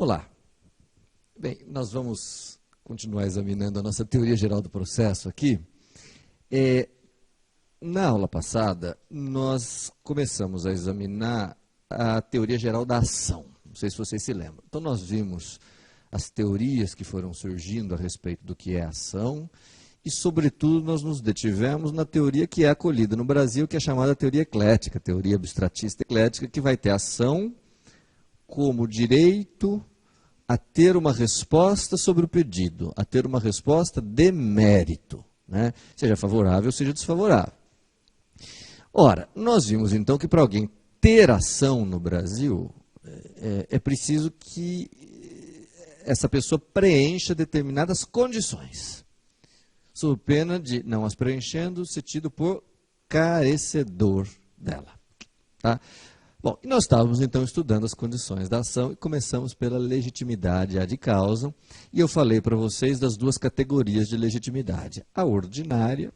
Vamos lá. Bem, nós vamos continuar examinando a nossa teoria geral do processo aqui. Na aula passada, nós começamos a examinar a teoria geral da ação. Não sei se vocês se lembram. Então, nós vimos as teorias que foram surgindo a respeito do que é ação e, sobretudo, nós nos detivemos na teoria que é acolhida no Brasil, que é chamada teoria eclética, teoria abstratista eclética, que vai ter ação como direito a ter uma resposta sobre o pedido, a ter uma resposta de mérito, né? Seja favorável, seja desfavorável. Ora, nós vimos então que para alguém ter ação no Brasil, é preciso que essa pessoa preencha determinadas condições, sob pena de, não as preenchendo, ser tido por carecedor dela. Tá? Bom, e nós estávamos então estudando as condições da ação e começamos pela legitimidade ad causam, e eu falei para vocês das duas categorias de legitimidade. A ordinária,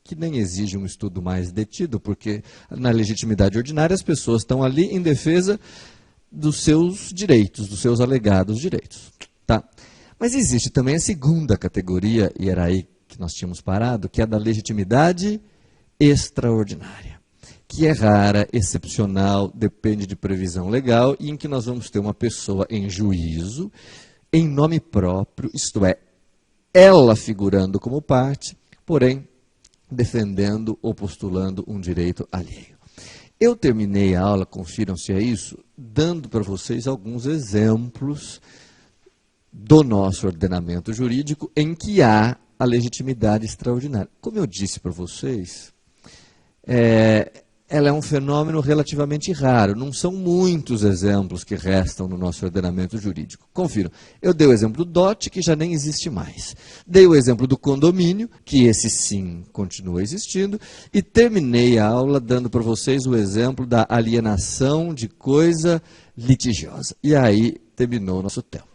que nem exige um estudo mais detido, porque na legitimidade ordinária as pessoas estão ali em defesa dos seus direitos, dos seus alegados direitos. Tá? Mas existe também a segunda categoria, e era aí que nós tínhamos parado, que é a da legitimidade extraordinária, que é rara, excepcional, depende de previsão legal, e em que nós vamos ter uma pessoa em juízo, em nome próprio, isto é, ela figurando como parte, porém defendendo ou postulando um direito alheio. Eu terminei a aula, confiram se é isso, dando para vocês alguns exemplos do nosso ordenamento jurídico em que há a legitimidade extraordinária. Como eu disse para vocês, ela é um fenômeno relativamente raro, não são muitos exemplos que restam no nosso ordenamento jurídico. Confiram, eu dei o exemplo do dote, que já nem existe mais. Dei o exemplo do condomínio, que esse sim continua existindo, e terminei a aula dando para vocês o exemplo da alienação de coisa litigiosa. E aí terminou o nosso tempo.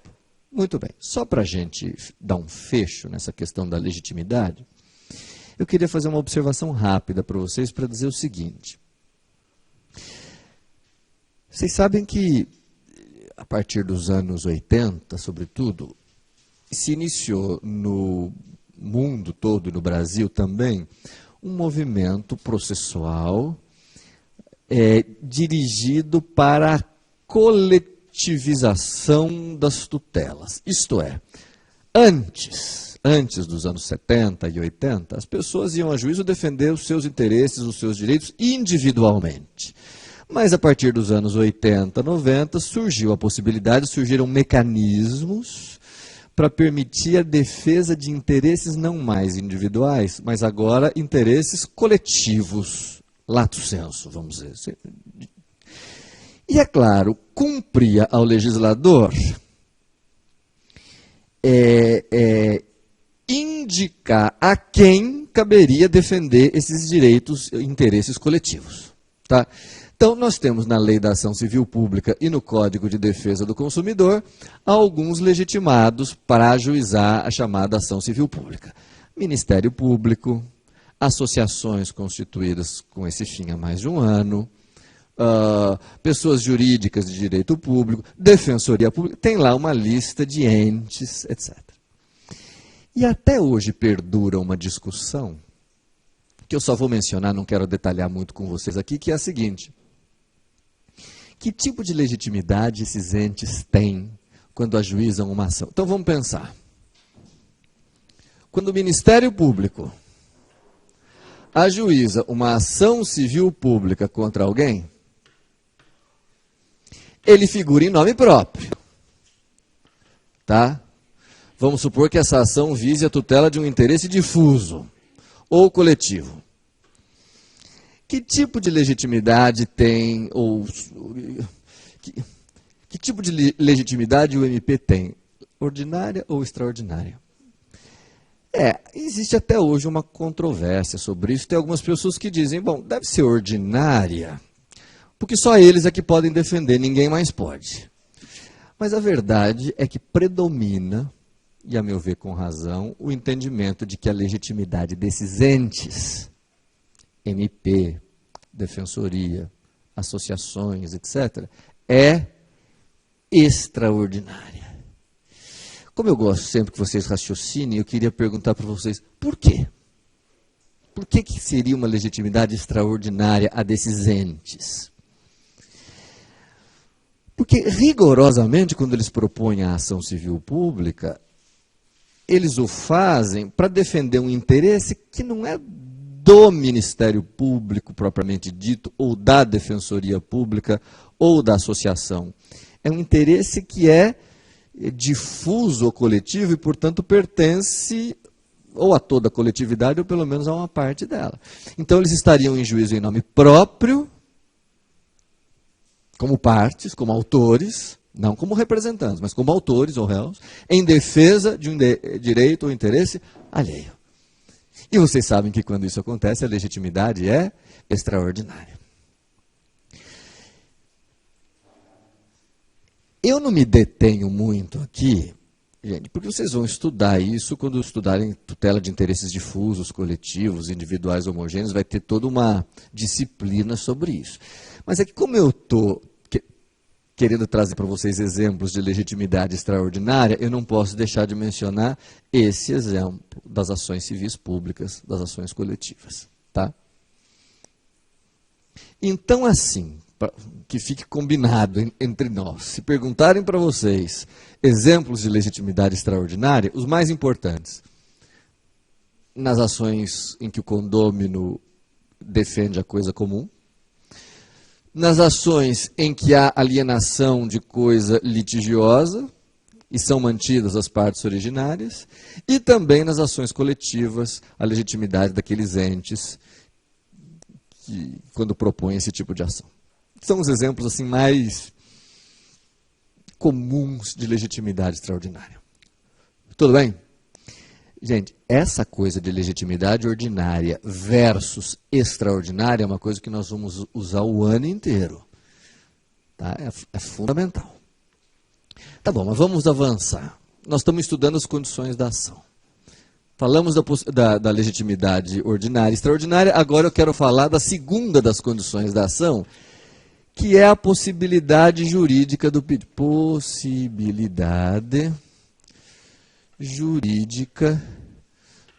Muito bem, só para a gente dar um fecho nessa questão da legitimidade, eu queria fazer uma observação rápida para vocês para dizer o seguinte. Vocês sabem que, a partir dos anos 80, sobretudo, se iniciou no mundo todo e no Brasil também um movimento processual dirigido para a coletivização das tutelas. Isto é, antes dos anos 70 e 80, as pessoas iam a juízo defender os seus interesses, os seus direitos individualmente. Mas a partir dos anos 80, 90, surgiu a possibilidade, surgiram mecanismos para permitir a defesa de interesses não mais individuais, mas agora interesses coletivos, lato sensu, vamos dizer. E é claro, cumpria ao legislador indicar a quem caberia defender esses direitos, interesses coletivos. Tá? Então, nós temos na Lei da Ação Civil Pública e no Código de Defesa do Consumidor alguns legitimados para ajuizar a chamada ação civil pública. Ministério Público, associações constituídas com esse fim há mais de um ano, pessoas jurídicas de direito público, defensoria pública, tem lá uma lista de entes, etc. E até hoje perdura uma discussão, que eu só vou mencionar, não quero detalhar muito com vocês aqui, que é a seguinte: que tipo de legitimidade esses entes têm quando ajuizam uma ação? Então vamos pensar. Quando o Ministério Público ajuiza uma ação civil pública contra alguém, ele figura em nome próprio. Tá? Vamos supor que essa ação vise a tutela de um interesse difuso ou coletivo. Que tipo de legitimidade tem, ou que tipo de legitimidade o MP tem? Ordinária ou extraordinária? Existe até hoje uma controvérsia sobre isso. Tem algumas pessoas que dizem, bom, deve ser ordinária, porque só eles é que podem defender, ninguém mais pode. Mas a verdade é que predomina, e a meu ver com razão, o entendimento de que a legitimidade desses entes, MP, defensoria, associações, etc., é extraordinária. Como eu gosto sempre que vocês raciocinem, eu queria perguntar para vocês, por quê? Por que seria uma legitimidade extraordinária a desses entes? Porque, rigorosamente, quando eles propõem a ação civil pública, eles o fazem para defender um interesse que não é do Ministério Público, propriamente dito, ou da Defensoria Pública, ou da associação. É um interesse que é difuso ou coletivo e, portanto, pertence ou a toda a coletividade, ou pelo menos a uma parte dela. Então, eles estariam em juízo em nome próprio, como partes, como autores, não como representantes, mas como autores ou réus, em defesa de um direito ou interesse alheio. E vocês sabem que quando isso acontece, a legitimidade é extraordinária. Eu não me detenho muito aqui, gente, porque vocês vão estudar isso quando estudarem tutela de interesses difusos, coletivos, individuais, homogêneos, vai ter toda uma disciplina sobre isso. Mas é que como eu estou querendo trazer para vocês exemplos de legitimidade extraordinária, eu não posso deixar de mencionar esse exemplo das ações civis públicas, das ações coletivas. Tá? Então, assim, que fique combinado entre nós, se perguntarem para vocês exemplos de legitimidade extraordinária, os mais importantes, nas ações em que o condômino defende a coisa comum, nas ações em que há alienação de coisa litigiosa e são mantidas as partes originárias, e também nas ações coletivas, a legitimidade daqueles entes que, quando propõem esse tipo de ação. São os exemplos assim mais comuns de legitimidade extraordinária. Tudo bem? Gente, essa coisa de legitimidade ordinária versus extraordinária é uma coisa que nós vamos usar o ano inteiro. Tá? É fundamental. Tá bom, mas vamos avançar. Nós estamos estudando as condições da ação. Falamos da legitimidade ordinária e extraordinária, agora eu quero falar da segunda das condições da ação, que é a possibilidade jurídica do pedido. Possibilidade jurídica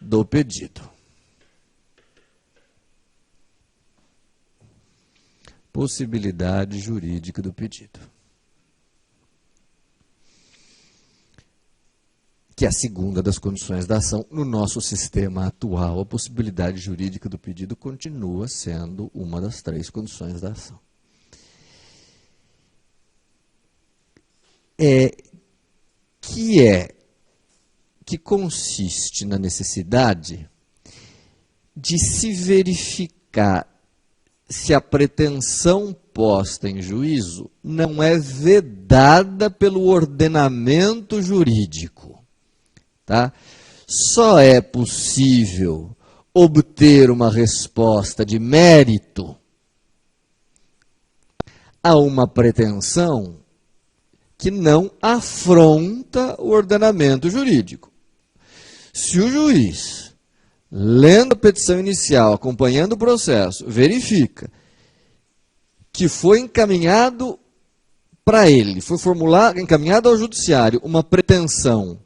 do pedido. Possibilidade jurídica do pedido. Que é a segunda das condições da ação. No nosso sistema atual, a possibilidade jurídica do pedido continua sendo uma das três condições da ação. Que consiste na necessidade de se verificar se a pretensão posta em juízo não é vedada pelo ordenamento jurídico. Tá? Só é possível obter uma resposta de mérito a uma pretensão que não afronta o ordenamento jurídico. Se o juiz, lendo a petição inicial, acompanhando o processo, verifica que foi encaminhado para ele, foi encaminhado ao judiciário uma pretensão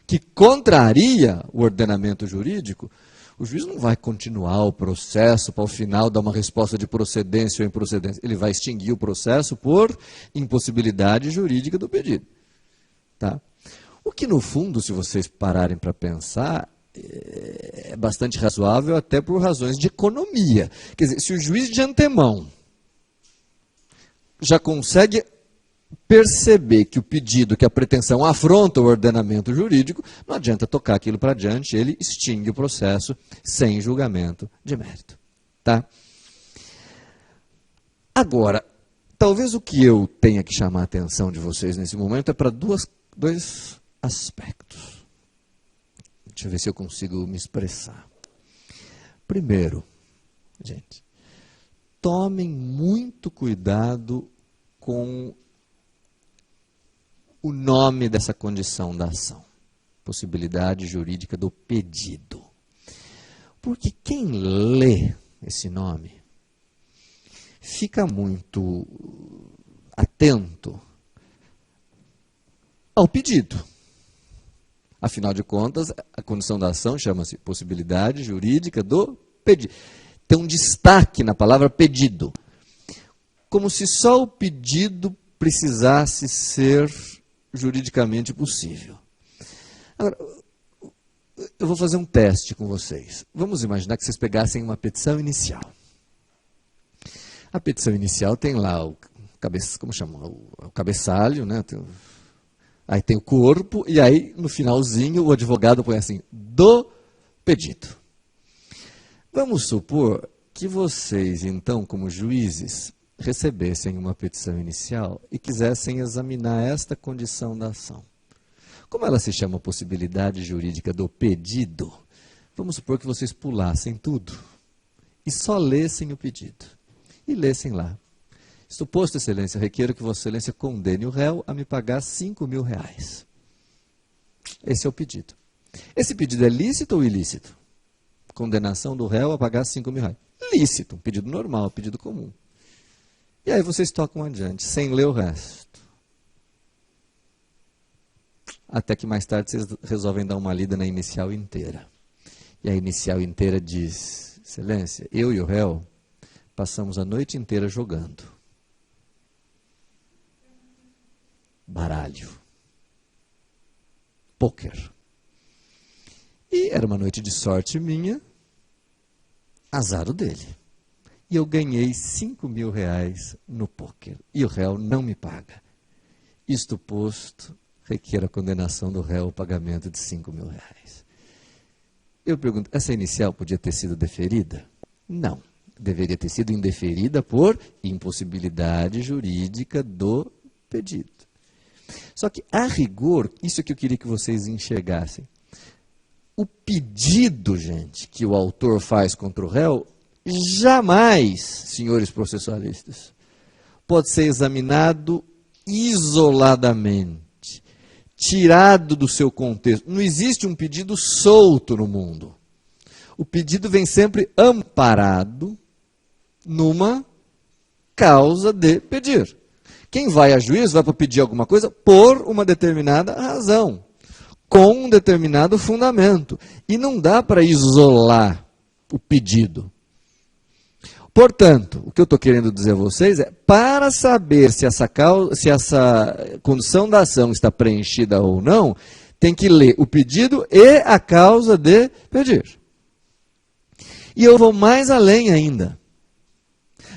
que contraria o ordenamento jurídico, o juiz não vai continuar o processo para, ao final, dar uma resposta de procedência ou improcedência. Ele vai extinguir o processo por impossibilidade jurídica do pedido. Tá? O que, no fundo, se vocês pararem para pensar, é bastante razoável até por razões de economia. Quer dizer, se o juiz de antemão já consegue perceber que o pedido, que a pretensão afronta o ordenamento jurídico, não adianta tocar aquilo para diante, ele extingue o processo sem julgamento de mérito. Tá? Agora, talvez o que eu tenha que chamar a atenção de vocês nesse momento é para dois aspectos. Deixa eu ver se eu consigo me expressar. Primeiro, gente, tomem muito cuidado com o nome dessa condição da ação. Possibilidade jurídica do pedido. Porque quem lê esse nome fica muito atento ao pedido. Afinal de contas, a condição da ação chama-se possibilidade jurídica do pedido. Tem um destaque na palavra pedido. Como se só o pedido precisasse ser juridicamente possível. Agora, eu vou fazer um teste com vocês. Vamos imaginar que vocês pegassem uma petição inicial. A petição inicial tem lá o cabeçalho, né? Aí tem o corpo, e aí no finalzinho o advogado põe assim, do pedido. Vamos supor que vocês, então, como juízes, recebessem uma petição inicial e quisessem examinar esta condição da ação. Como ela se chama possibilidade jurídica do pedido, vamos supor que vocês pulassem tudo e só lessem o pedido. E lessem lá. Suposto, excelência, requeiro que vossa excelência condene o réu a me pagar 5 mil reais. Esse é o pedido. Esse pedido é lícito ou ilícito? Condenação do réu a pagar 5 mil reais. Lícito, um pedido normal, um pedido comum. E aí vocês tocam adiante, sem ler o resto. Até que mais tarde vocês resolvem dar uma lida na inicial inteira. E a inicial inteira diz, excelência, eu e o réu passamos a noite inteira jogando. Baralho. Pôquer. E era uma noite de sorte minha, azar o dele. E eu ganhei 5 mil reais no pôquer. E o réu não me paga. Isto posto, requer a condenação do réu ao pagamento de 5 mil reais. Eu pergunto, essa inicial podia ter sido deferida? Não. Deveria ter sido indeferida por impossibilidade jurídica do pedido. Só que, a rigor, isso é que eu queria que vocês enxergassem. O pedido, gente, que o autor faz contra o réu, jamais, senhores processualistas, pode ser examinado isoladamente, tirado do seu contexto. Não existe um pedido solto no mundo. O pedido vem sempre amparado numa causa de pedir. Quem vai a juízo vai para pedir alguma coisa por uma determinada razão, com um determinado fundamento. E não dá para isolar o pedido. Portanto, o que eu estou querendo dizer a vocês é, para saber se essa condição da ação está preenchida ou não, tem que ler o pedido e a causa de pedir. E eu vou mais além ainda.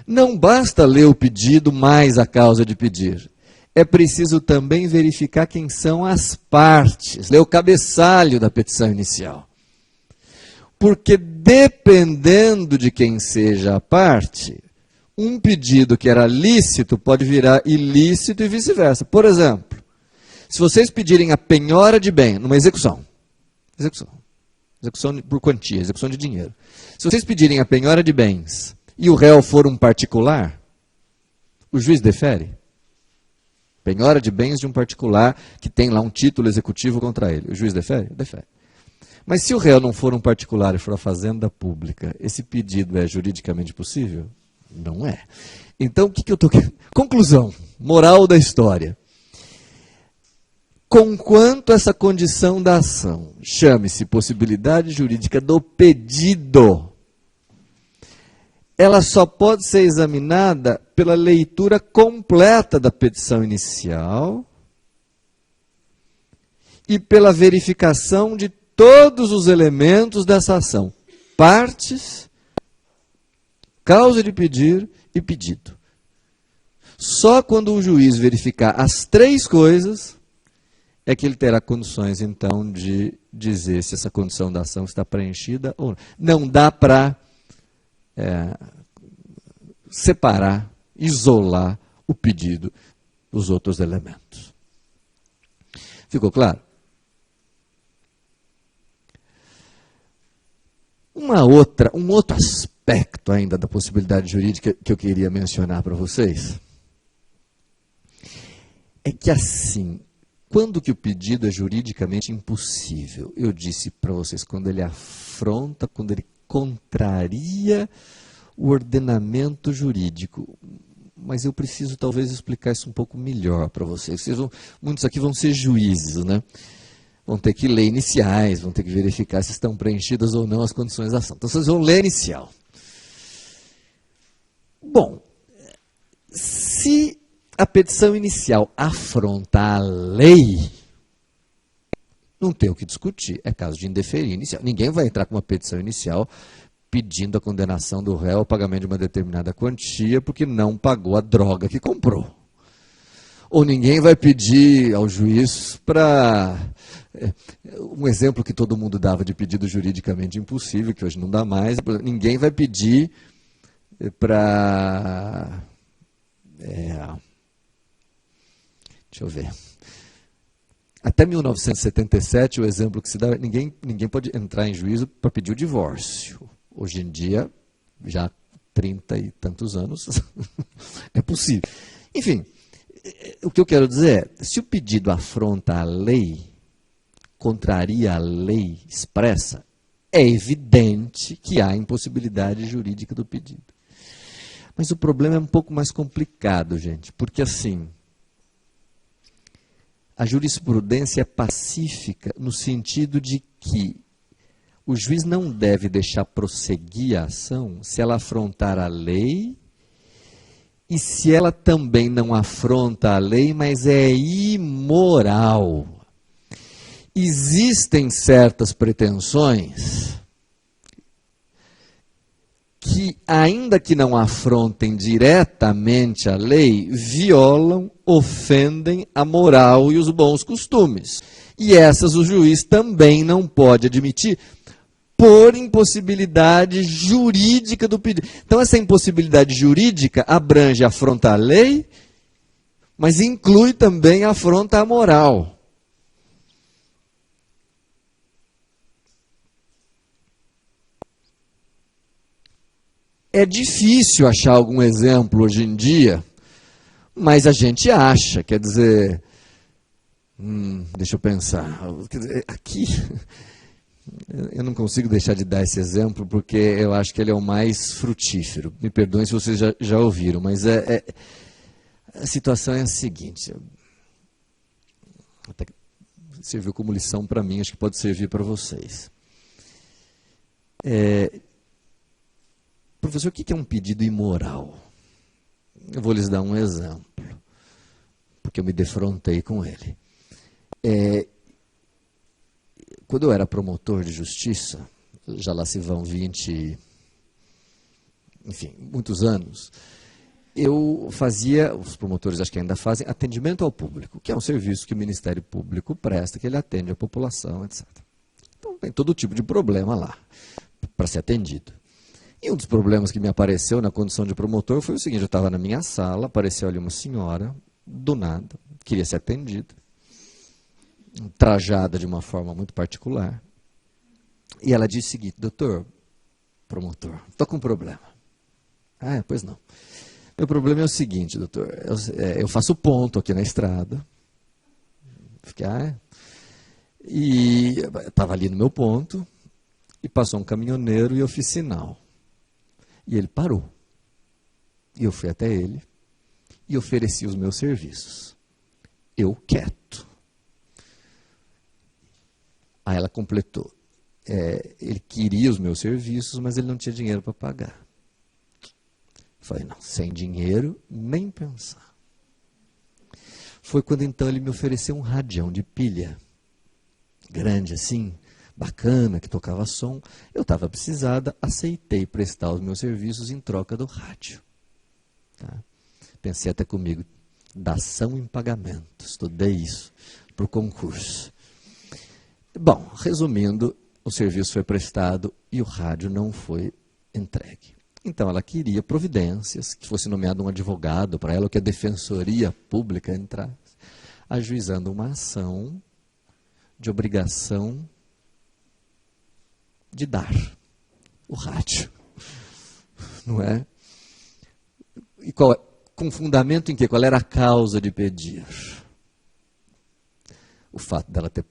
Não basta ler o pedido mais a causa de pedir. É preciso também verificar quem são as partes, ler o cabeçalho da petição inicial. Porque dependendo de quem seja a parte, um pedido que era lícito pode virar ilícito e vice-versa. Por exemplo, se vocês pedirem a penhora de bem numa execução por quantia, execução de dinheiro. Se vocês pedirem a penhora de bens e o réu for um particular, o juiz defere. Penhora de bens de um particular que tem lá um título executivo contra ele. O juiz defere? Defere. Mas se o réu não for um particular e for a fazenda pública, esse pedido é juridicamente possível? Não é. Então, o que eu estou querendo? Conclusão, moral da história. Conquanto essa condição da ação chame-se possibilidade jurídica do pedido, ela só pode ser examinada pela leitura completa da petição inicial e pela verificação de todos os elementos dessa ação. Partes, causa de pedir e pedido. Só quando o juiz verificar as três coisas é que ele terá condições, então, de dizer se essa condição da ação está preenchida ou não. Não dá para separar, isolar o pedido dos outros elementos. Ficou claro? Um outro aspecto ainda da possibilidade jurídica que eu queria mencionar para vocês é que, assim, quando que o pedido é juridicamente impossível? Eu disse para vocês, quando ele afronta, quando ele contraria o ordenamento jurídico. mas eu preciso talvez explicar isso um pouco melhor para vocês. Muitos aqui vão ser juízes, né? Vão ter que ler iniciais, vão ter que verificar se estão preenchidas ou não as condições da ação. Então vocês vão ler a inicial. Bom, se a petição inicial afronta a lei, não tem o que discutir, é caso de indeferir inicial. Ninguém vai entrar com uma petição inicial pedindo a condenação do réu ao pagamento de uma determinada quantia porque não pagou a droga que comprou. Ou ninguém vai pedir ao juiz para... Um exemplo que todo mundo dava de pedido juridicamente impossível, que hoje não dá mais, ninguém vai pedir para... deixa eu ver. Até 1977, o exemplo que se dá, ninguém pode entrar em juízo para pedir o divórcio. Hoje em dia, já há 30 e tantos anos, é possível. Enfim, o que eu quero dizer é, se o pedido afronta a lei, contraria a lei expressa, é evidente que há impossibilidade jurídica do pedido. Mas o problema é um pouco mais complicado, gente, porque assim, a jurisprudência é pacífica no sentido de que o juiz não deve deixar prosseguir a ação se ela afrontar a lei e se ela também não afronta a lei, mas é imoral. Existem certas pretensões que, ainda que não afrontem diretamente a lei, violam, ofendem a moral e os bons costumes. E essas o juiz também não pode admitir por impossibilidade jurídica do pedido. Então, essa impossibilidade jurídica abrange a afronta à lei, mas inclui também a afronta à moral. É difícil achar algum exemplo hoje em dia, mas a gente acha, quer dizer, deixa eu pensar, quer dizer, aqui... Eu não consigo deixar de dar esse exemplo, porque eu acho que ele é o mais frutífero. Me perdoem se vocês já ouviram, mas a situação é a seguinte. Até serviu como lição para mim, acho que pode servir para vocês. Professor, o que é um pedido imoral? Eu vou lhes dar um exemplo, porque eu me defrontei com ele. Quando eu era promotor de justiça, já lá se vão 20, enfim, muitos anos, eu fazia, os promotores acho que ainda fazem, atendimento ao público, que é um serviço que o Ministério Público presta, que ele atende a população, etc. Então tem todo tipo de problema lá para ser atendido. E um dos problemas que me apareceu na condição de promotor foi o seguinte, eu estava na minha sala, apareceu ali uma senhora, do nada, queria ser atendida, trajada de uma forma muito particular. E ela disse o seguinte, doutor, promotor, estou com um problema. Ah, pois não. Meu problema é o seguinte, doutor, eu faço ponto aqui na estrada. E estava ali no meu ponto, e passou um caminhoneiro e eu fiz sinal. E ele parou. E eu fui até ele e ofereci os meus serviços. Eu quieto. Aí ela completou. Ele queria os meus serviços, mas ele não tinha dinheiro para pagar. Falei, não, sem dinheiro, nem pensar. Foi quando então ele me ofereceu um radião de pilha, grande assim, bacana, que tocava som. Eu estava precisada, aceitei prestar os meus serviços em troca do rádio. Tá? Pensei até comigo, dação em pagamento, estudei isso para o concurso. Bom, resumindo, o serviço foi prestado e o rádio não foi entregue. Então, ela queria providências, que fosse nomeado um advogado para ela, ou que a Defensoria Pública entrasse, ajuizando uma ação de obrigação de dar o rádio. Não é? E com fundamento em quê? Qual era a causa de pedir? O fato dela ter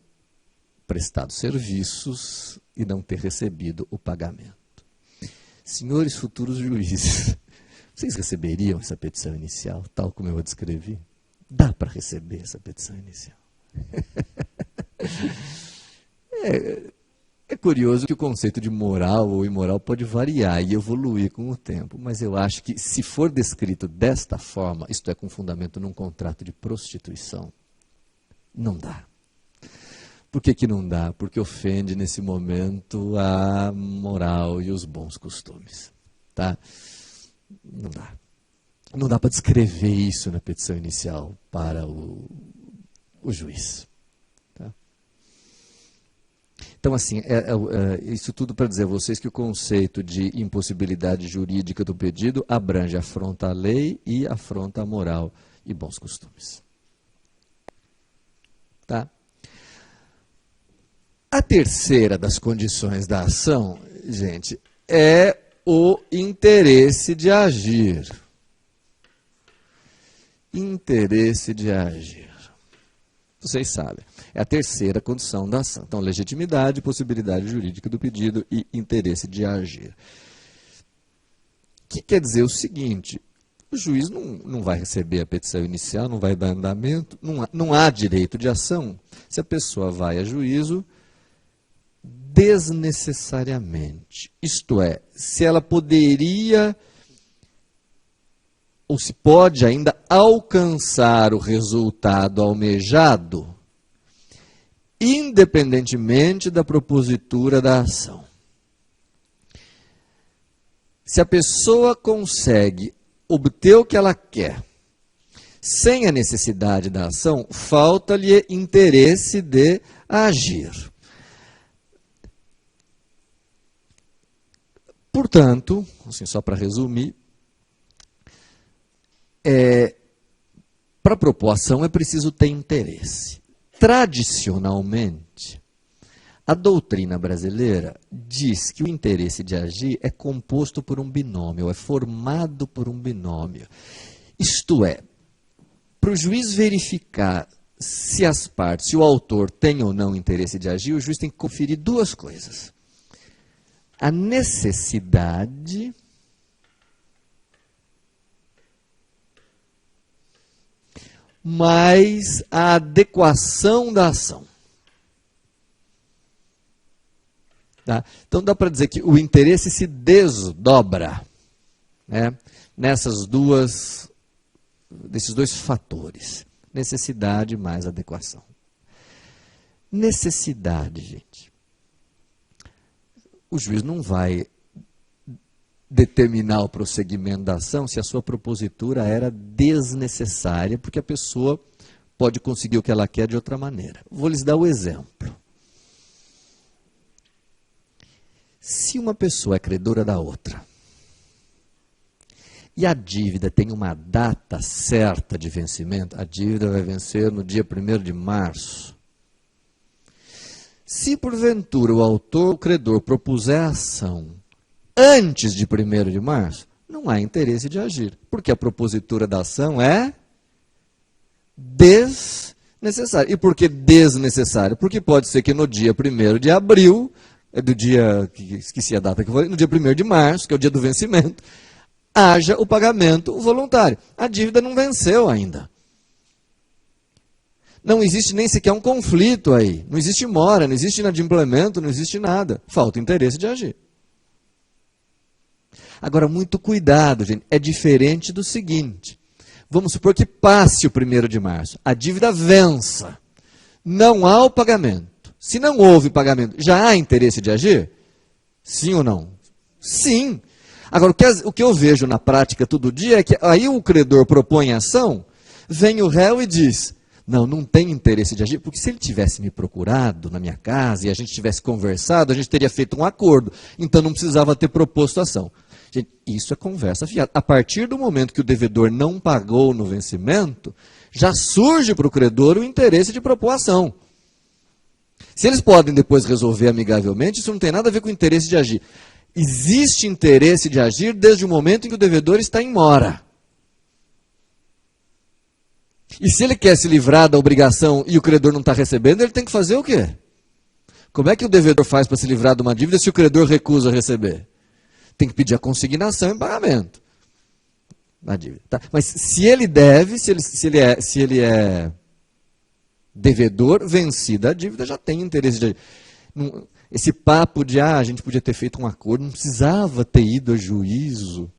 prestado serviços e não ter recebido o pagamento. Senhores futuros juízes, Vocês receberiam essa petição inicial, tal como eu a descrevi? Dá para receber essa petição inicial? É curioso que o conceito de moral ou imoral pode variar e evoluir com o tempo, mas eu acho que se for descrito desta forma, isto é, com fundamento num contrato de prostituição, não dá. Por que não dá? Porque ofende nesse momento a moral e os bons costumes. Tá? Não dá. Não dá para descrever isso na petição inicial para o juiz. Tá? Então, assim, isso tudo para dizer a vocês que o conceito de impossibilidade jurídica do pedido abrange afronta à lei e afronta à moral e bons costumes. Tá? A terceira das condições da ação, gente, é o interesse de agir. Interesse de agir. Vocês sabem, é a terceira condição da ação. Então, legitimidade, possibilidade jurídica do pedido e interesse de agir. Que quer dizer o seguinte, o juiz não vai receber a petição inicial, não vai dar andamento, não há direito de ação se a pessoa vai a juízo desnecessariamente. Isto é, se ela poderia ou se pode ainda alcançar o resultado almejado, independentemente da propositura da ação. Se a pessoa consegue obter o que ela quer, sem a necessidade da ação, falta-lhe interesse de agir. Portanto, assim, só para resumir, para propor ação é preciso ter interesse. Tradicionalmente, a doutrina brasileira diz que o interesse de agir é composto por um binômio, é formado por um binômio. Isto é, para o juiz verificar se as partes, se o autor tem ou não interesse de agir, o juiz tem que conferir duas coisas. A necessidade mais a adequação da ação. Tá? Então dá para dizer que o interesse se desdobra, né, nesses dois fatores. Necessidade mais adequação. Necessidade, gente. O juiz não vai determinar o prosseguimento da ação se a sua propositura era desnecessária, porque a pessoa pode conseguir o que ela quer de outra maneira. Vou lhes dar o exemplo. Se uma pessoa é credora da outra e a dívida tem uma data certa de vencimento, a dívida vai vencer no dia 1º de março. Se porventura o autor, o credor, propuser a ação antes de 1º de março, não há interesse de agir, porque a propositura da ação é desnecessária. E por que desnecessária? Porque pode ser que no dia 1º de abril, do dia, esqueci a data que foi, no dia 1º de março, que é o dia do vencimento, haja o pagamento voluntário. A dívida não venceu ainda. Não existe nem sequer um conflito aí. Não existe mora, não existe inadimplemento, não existe nada. Falta interesse de agir. Agora, muito cuidado, gente. É diferente do seguinte. Vamos supor que passe o 1º de março. A dívida vença. Não há o pagamento. Se não houve pagamento, já há interesse de agir? Sim ou não? Sim. Agora, o que eu vejo na prática todo dia é que aí o credor propõe ação, vem o réu e diz... Não tem interesse de agir, porque se ele tivesse me procurado na minha casa e a gente tivesse conversado, a gente teria feito um acordo, então não precisava ter proposto ação. Gente, isso é conversa fiada. A partir do momento que o devedor não pagou no vencimento, já surge para o credor o interesse de propor ação. Se eles podem depois resolver amigavelmente, isso não tem nada a ver com o interesse de agir. Existe interesse de agir desde o momento em que o devedor está em mora. E se ele quer se livrar da obrigação e o credor não está recebendo, ele tem que fazer o quê? Como é que o devedor faz para se livrar de uma dívida se o credor recusa receber? Tem que pedir a consignação em pagamento. da dívida. Tá? Mas se ele deve, se ele é devedor, vencida a dívida, já tem interesse de agir. Esse papo de, a gente podia ter feito um acordo, não precisava ter ido a juízo.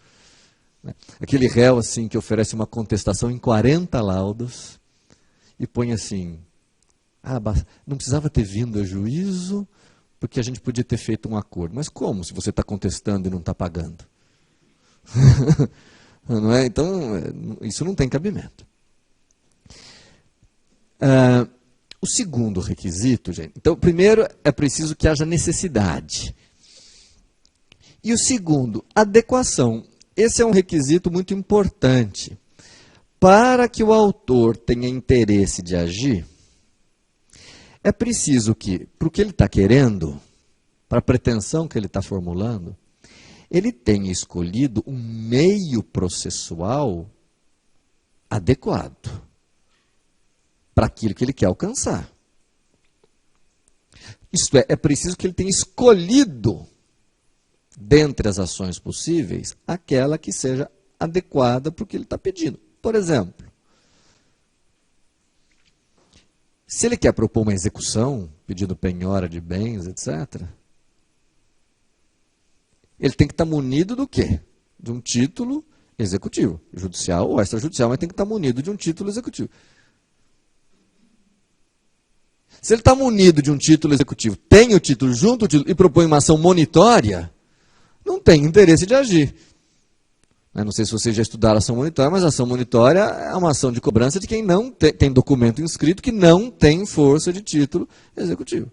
Aquele réu assim que oferece uma contestação em 40 laudos e põe assim, não precisava ter vindo a juízo porque a gente podia ter feito um acordo. Mas como, se você está contestando e não está pagando? Não é? Então, isso não tem cabimento. O segundo requisito, gente, então, primeiro é preciso que haja necessidade. E o segundo, adequação. Esse é um requisito muito importante. Para que o autor tenha interesse de agir, é preciso que, para o que ele está querendo, para a pretensão que ele está formulando, ele tenha escolhido um meio processual adequado para aquilo que ele quer alcançar. Isto é preciso que ele tenha escolhido, dentre as ações possíveis, aquela que seja adequada para o que ele está pedindo. Por exemplo, se ele quer propor uma execução, pedindo penhora de bens, etc., ele tem que estar munido do quê? De um título executivo, judicial ou extrajudicial, mas tem que estar munido de um título executivo. Se ele está munido de um título executivo, tem o título junto ao título e propõe uma ação monitória, não tem interesse de agir. Não sei se vocês já estudaram ação monitória, mas a ação monitória é uma ação de cobrança de quem não tem documento inscrito que não tem força de título executivo.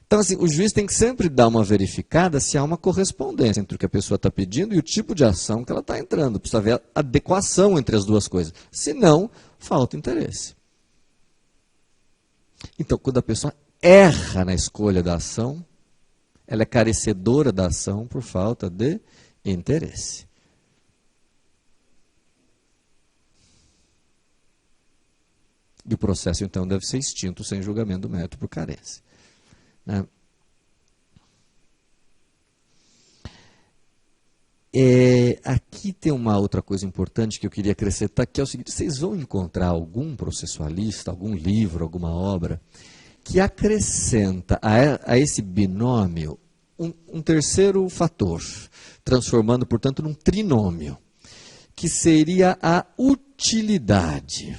Então, assim, o juiz tem que sempre dar uma verificada se há uma correspondência entre o que a pessoa está pedindo e o tipo de ação que ela está entrando. Precisa haver adequação entre as duas coisas. Senão, falta interesse. Então, quando a pessoa erra na escolha da ação, ela é carecedora da ação por falta de interesse. E o processo, então, deve ser extinto sem julgamento do mérito por carência. Aqui tem uma outra coisa importante que eu queria acrescentar, que é o seguinte: vocês vão encontrar algum processualista, algum livro, alguma obra, que acrescenta a esse binômio um terceiro fator, transformando, portanto, num trinômio, que seria a utilidade.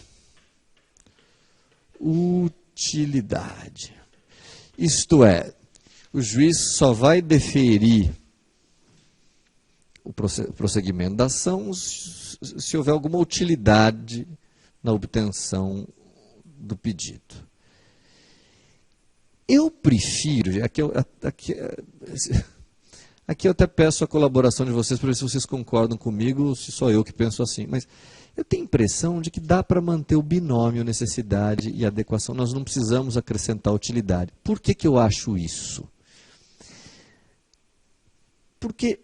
Utilidade. Isto é, o juiz só vai deferir o prosseguimento da ação se houver alguma utilidade na obtenção do pedido. Eu prefiro, aqui eu até peço a colaboração de vocês para ver se vocês concordam comigo ou se só eu que penso assim, mas eu tenho a impressão de que dá para manter o binômio necessidade e adequação, nós não precisamos acrescentar utilidade. Por que eu acho isso? Porque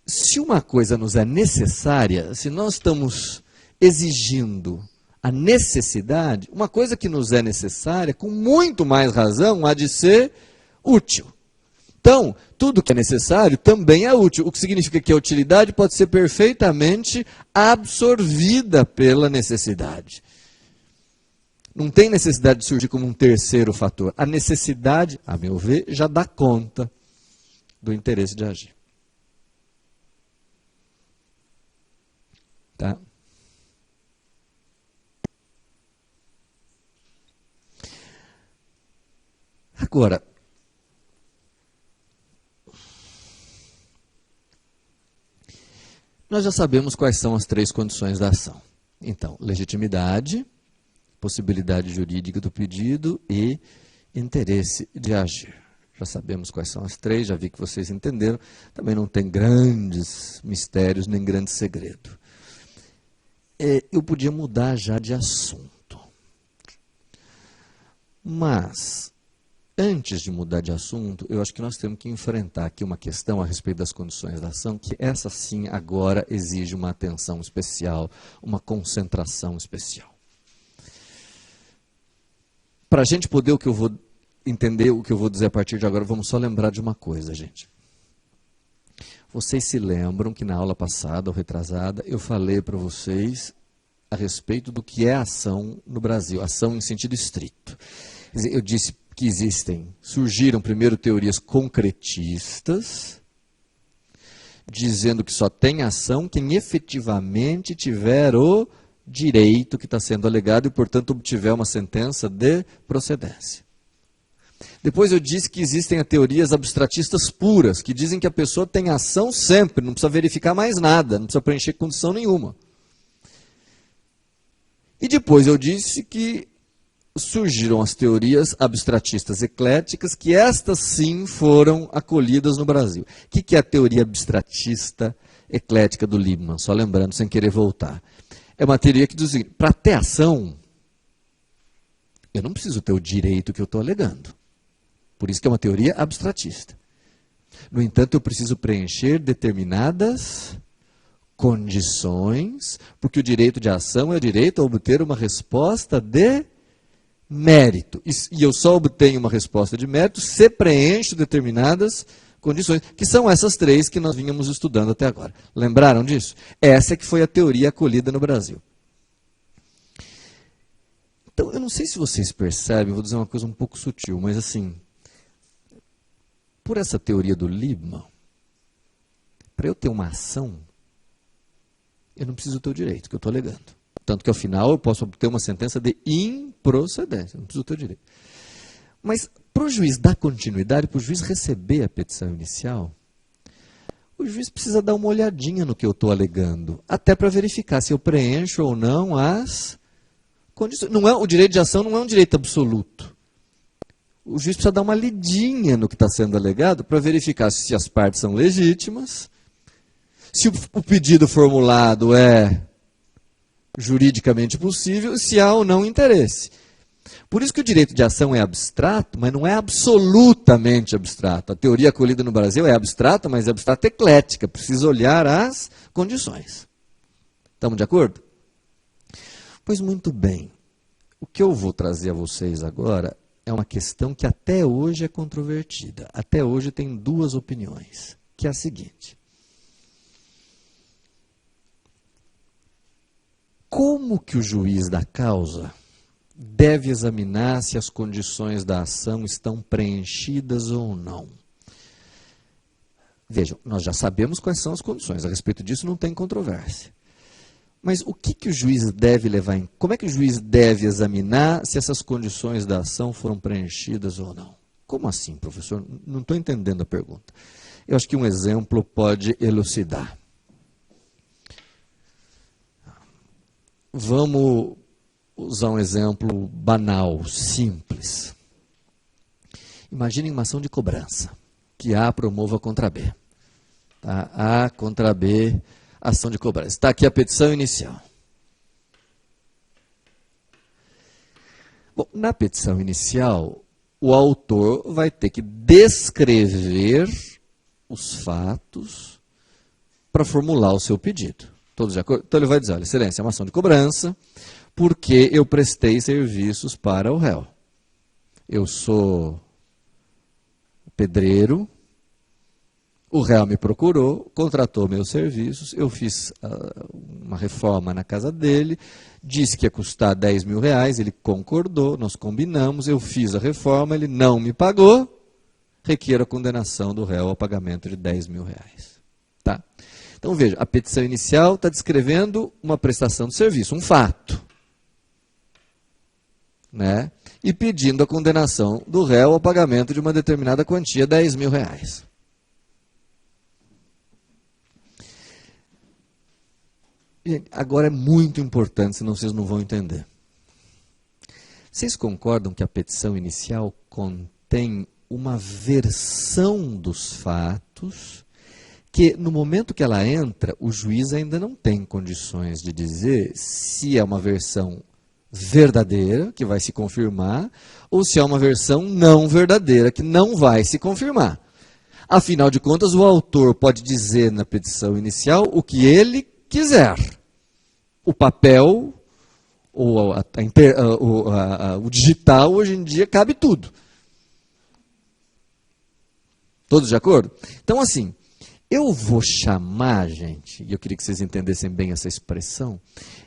se uma coisa nos é necessária, se nós estamos exigindo a necessidade, uma coisa que nos é necessária, com muito mais razão, há de ser útil. Então, tudo que é necessário também é útil, o que significa que a utilidade pode ser perfeitamente absorvida pela necessidade. Não tem necessidade de surgir como um terceiro fator. A necessidade, a meu ver, já dá conta do interesse de agir. Tá? Agora, nós já sabemos quais são as três condições da ação. Então, legitimidade, possibilidade jurídica do pedido e interesse de agir. Já sabemos quais são as três, já vi que vocês entenderam. Também não tem grandes mistérios nem grande segredo. Eu podia mudar já de assunto. Mas, antes de mudar de assunto, eu acho que nós temos que enfrentar aqui uma questão a respeito das condições da ação, que essa sim agora exige uma atenção especial, uma concentração especial. Para a gente poder entender o que eu vou dizer a partir de agora, vamos só lembrar de uma coisa, gente. Vocês se lembram que na aula passada ou retrasada eu falei para vocês a respeito do que é ação no Brasil, ação em sentido estrito. Quer dizer, eu disse que surgiram primeiro teorias concretistas, dizendo que só tem ação quem efetivamente tiver o direito que está sendo alegado e, portanto, obtiver uma sentença de procedência. Depois eu disse que existem teorias abstratistas puras, que dizem que a pessoa tem ação sempre, não precisa verificar mais nada, não precisa preencher condição nenhuma. E depois eu disse que surgiram as teorias abstratistas ecléticas, que estas sim foram acolhidas no Brasil. O que é a teoria abstratista eclética do Liebman? Só lembrando, sem querer voltar. É uma teoria que diz o seguinte: para ter ação, eu não preciso ter o direito que eu estou alegando. Por isso que é uma teoria abstratista. No entanto, eu preciso preencher determinadas condições, porque o direito de ação é o direito a obter uma resposta de mérito. E eu só obtenho uma resposta de mérito se preencho determinadas condições, que são essas três que nós vínhamos estudando até agora. Lembraram disso? Essa que foi a teoria acolhida no Brasil. Então, eu não sei se vocês percebem, vou dizer uma coisa um pouco sutil, mas assim, por essa teoria do Liebman, para eu ter uma ação, eu não preciso ter o direito que eu estou alegando. Tanto que, ao final, eu posso obter uma sentença de improcedência. Eu não preciso ter o direito. Mas, para o juiz dar continuidade, para o juiz receber a petição inicial, o juiz precisa dar uma olhadinha no que eu estou alegando, até para verificar se eu preencho ou não as condições. Não é, o direito de ação não é um direito absoluto. O juiz precisa dar uma lidinha no que está sendo alegado para verificar se as partes são legítimas, se o pedido formulado é juridicamente possível, se há ou não interesse. Por isso que o direito de ação é abstrato, mas não é absolutamente abstrato. A teoria acolhida no Brasil é abstrata, mas é abstrata eclética. Precisa olhar as condições. Estamos de acordo? Pois muito bem. O que eu vou trazer a vocês agora é uma questão que até hoje é controvertida. Até hoje tem duas opiniões, que é a seguinte: como que o juiz da causa deve examinar se as condições da ação estão preenchidas ou não? Vejam, nós já sabemos quais são as condições, a respeito disso não tem controvérsia. Mas o que o juiz deve levar em... Como é que o juiz deve examinar se essas condições da ação foram preenchidas ou não? Como assim, professor? Não estou entendendo a pergunta. Eu acho que um exemplo pode elucidar. Vamos usar um exemplo banal, simples. Imaginem uma ação de cobrança, que A promova contra B. Tá? A contra B, ação de cobrança. Está aqui a petição inicial. Bom, na petição inicial, o autor vai ter que descrever os fatos para formular o seu pedido. Todos de acordo? Então ele vai dizer: olha, excelência, é uma ação de cobrança, porque eu prestei serviços para o réu. Eu sou pedreiro, o réu me procurou, contratou meus serviços, eu fiz uma reforma na casa dele, disse que ia custar 10 mil reais, ele concordou, nós combinamos, eu fiz a reforma, ele não me pagou, requer a condenação do réu ao pagamento de 10 mil reais. Tá? Então veja, a petição inicial está descrevendo uma prestação de serviço, um fato, né? E pedindo a condenação do réu ao pagamento de uma determinada quantia, 10 mil reais. Gente, agora é muito importante, senão vocês não vão entender. Vocês concordam que a petição inicial contém uma versão dos fatos que, no momento que ela entra, o juiz ainda não tem condições de dizer se é uma versão verdadeira, que vai se confirmar, ou se é uma versão não verdadeira, que não vai se confirmar. Afinal de contas, o autor pode dizer na petição inicial o que ele quiser. O papel, ou o digital, hoje em dia, cabe tudo. Todos de acordo? Então, assim, Eu vou chamar, gente, e eu queria que vocês entendessem bem essa expressão,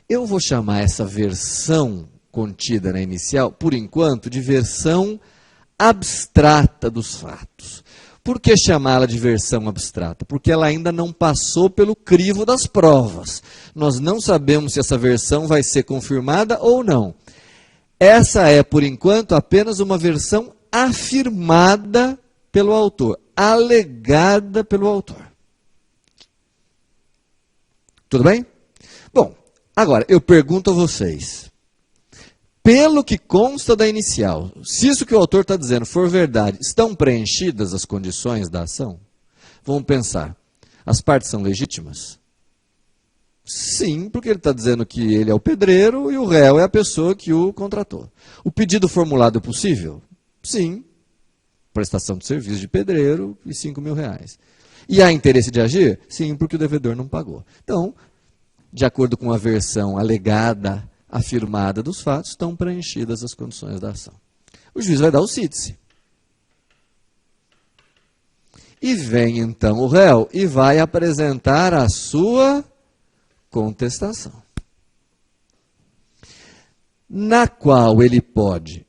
eu vou chamar essa versão contida na inicial, por enquanto, de versão abstrata dos fatos. Por que chamá-la de versão abstrata? Porque ela ainda não passou pelo crivo das provas. Nós não sabemos se essa versão vai ser confirmada ou não. Essa é, por enquanto, apenas uma versão afirmada pelo autor, alegada pelo autor. Tudo bem? Bom, agora eu pergunto a vocês. Pelo que consta da inicial, se isso que o autor está dizendo for verdade, estão preenchidas as condições da ação? Vamos pensar, as partes são legítimas? Sim, porque ele está dizendo que ele é o pedreiro e o réu é a pessoa que o contratou. O pedido formulado é possível? Sim. Prestação de serviço de pedreiro e R$5.000. E há interesse de agir? Sim, porque o devedor não pagou. Então, de acordo com a versão alegada, afirmada dos fatos, estão preenchidas as condições da ação. O juiz vai dar o cítice. E vem então o réu e vai apresentar a sua contestação. Na qual ele pode,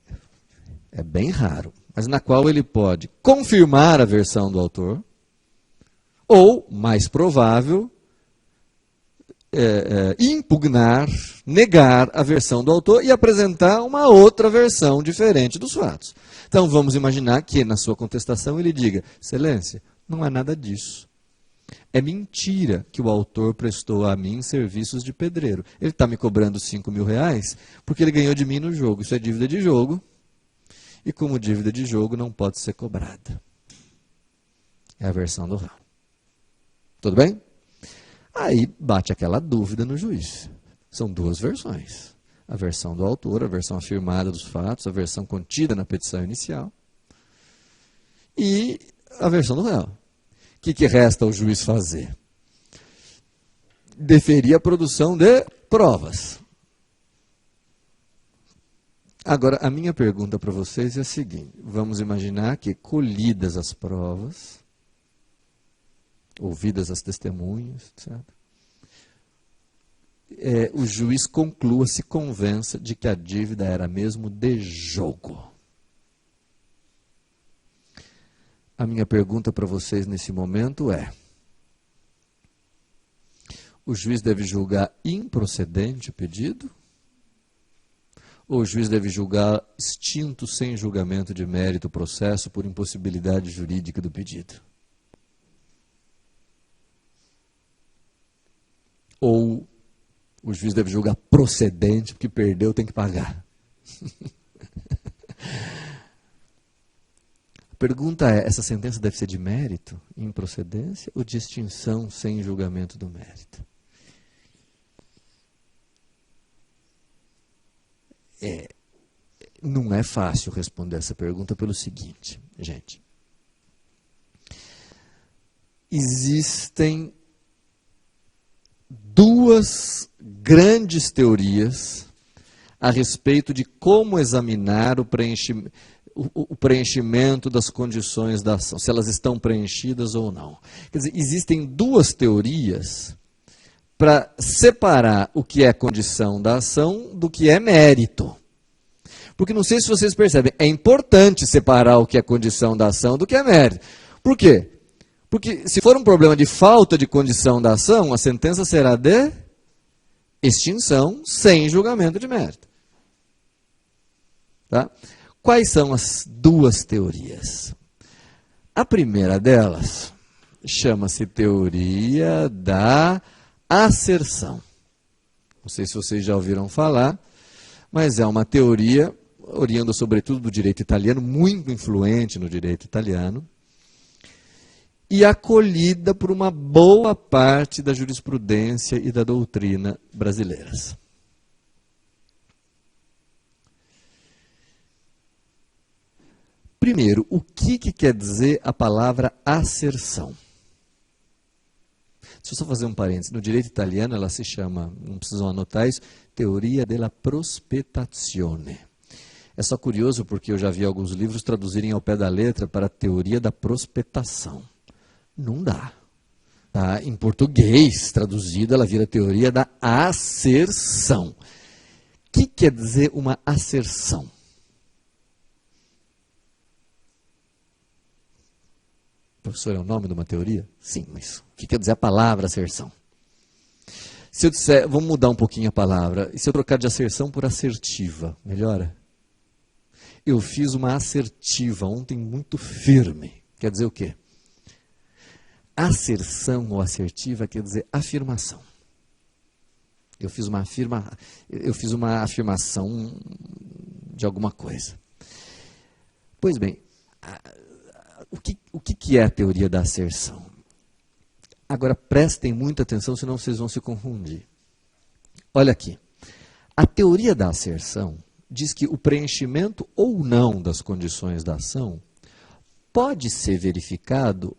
é bem raro, mas na qual ele pode confirmar a versão do autor, ou, mais provável, impugnar, negar a versão do autor e apresentar uma outra versão diferente dos fatos. Então vamos imaginar que na sua contestação ele diga: excelência, não é nada disso. É mentira que o autor prestou a mim serviços de pedreiro. Ele está me cobrando R$5.000 porque ele ganhou de mim no jogo. Isso é dívida de jogo. E como dívida de jogo não pode ser cobrada. É a versão do réu. Tudo bem? Aí bate aquela dúvida no juiz. São duas versões. A versão do autor, a versão afirmada dos fatos, a versão contida na petição inicial. E a versão do réu. O que resta ao juiz fazer? Deferir a produção de provas. Agora, a minha pergunta para vocês é a seguinte. Vamos imaginar que, colhidas as provas, ouvidas as testemunhas, etc., o juiz conclua, se convença de que a dívida era mesmo de jogo. A minha pergunta para vocês nesse momento é: o juiz deve julgar improcedente o pedido? Ou o juiz deve julgar extinto, sem julgamento de mérito, o processo por impossibilidade jurídica do pedido? Ou o juiz deve julgar procedente, porque perdeu, tem que pagar? A pergunta é: essa sentença deve ser de mérito, improcedência, ou de extinção sem julgamento do mérito? Não é fácil responder essa pergunta pelo seguinte, gente. Existem duas grandes teorias a respeito de como examinar o preenchimento das condições da ação, se elas estão preenchidas ou não. Quer dizer, existem duas teorias para separar o que é condição da ação do que é mérito. Porque não sei se vocês percebem, é importante separar o que é condição da ação do que é mérito. Por quê? Porque se for um problema de falta de condição da ação, a sentença será de extinção sem julgamento de mérito. Tá? Quais são as duas teorias? A primeira delas chama-se teoria da asserção. Não sei se vocês já ouviram falar, mas é uma teoria oriunda sobretudo do direito italiano, muito influente no direito italiano, e acolhida por uma boa parte da jurisprudência e da doutrina brasileiras. Primeiro, o que quer dizer a palavra asserção? Deixa eu só fazer um parênteses. No direito italiano ela se chama, não precisam anotar isso, teoria della prospettazione. É só curioso porque eu já vi alguns livros traduzirem ao pé da letra para a teoria da prospetação. Não dá. Tá? Em português, traduzido, ela vira teoria da asserção. O que quer dizer uma asserção? Professor, é o nome de uma teoria? Sim, mas o que quer dizer a palavra asserção? Se eu disser, vamos mudar um pouquinho a palavra, e se eu trocar de asserção por assertiva, melhora? Eu fiz uma assertiva ontem muito firme. Quer dizer o quê? Asserção ou assertiva quer dizer afirmação. Eu fiz uma afirmação de alguma coisa. Pois bem, o que é a teoria da asserção? Agora prestem muita atenção, senão vocês vão se confundir. Olha aqui. A teoria da asserção diz que o preenchimento ou não das condições da ação pode ser verificado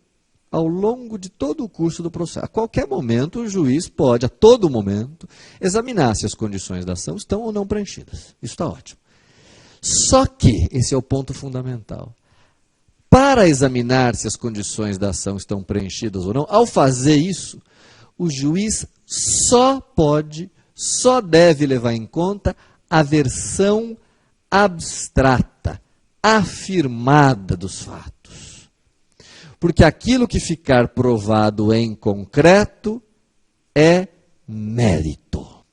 ao longo de todo o curso do processo. A qualquer momento, o juiz pode, a todo momento, examinar se as condições da ação estão ou não preenchidas. Isso está ótimo. Só que, esse é o ponto fundamental, para examinar se as condições da ação estão preenchidas ou não, ao fazer isso, o juiz só deve levar em conta a versão abstrata, afirmada dos fatos. Porque aquilo que ficar provado em concreto é mérito.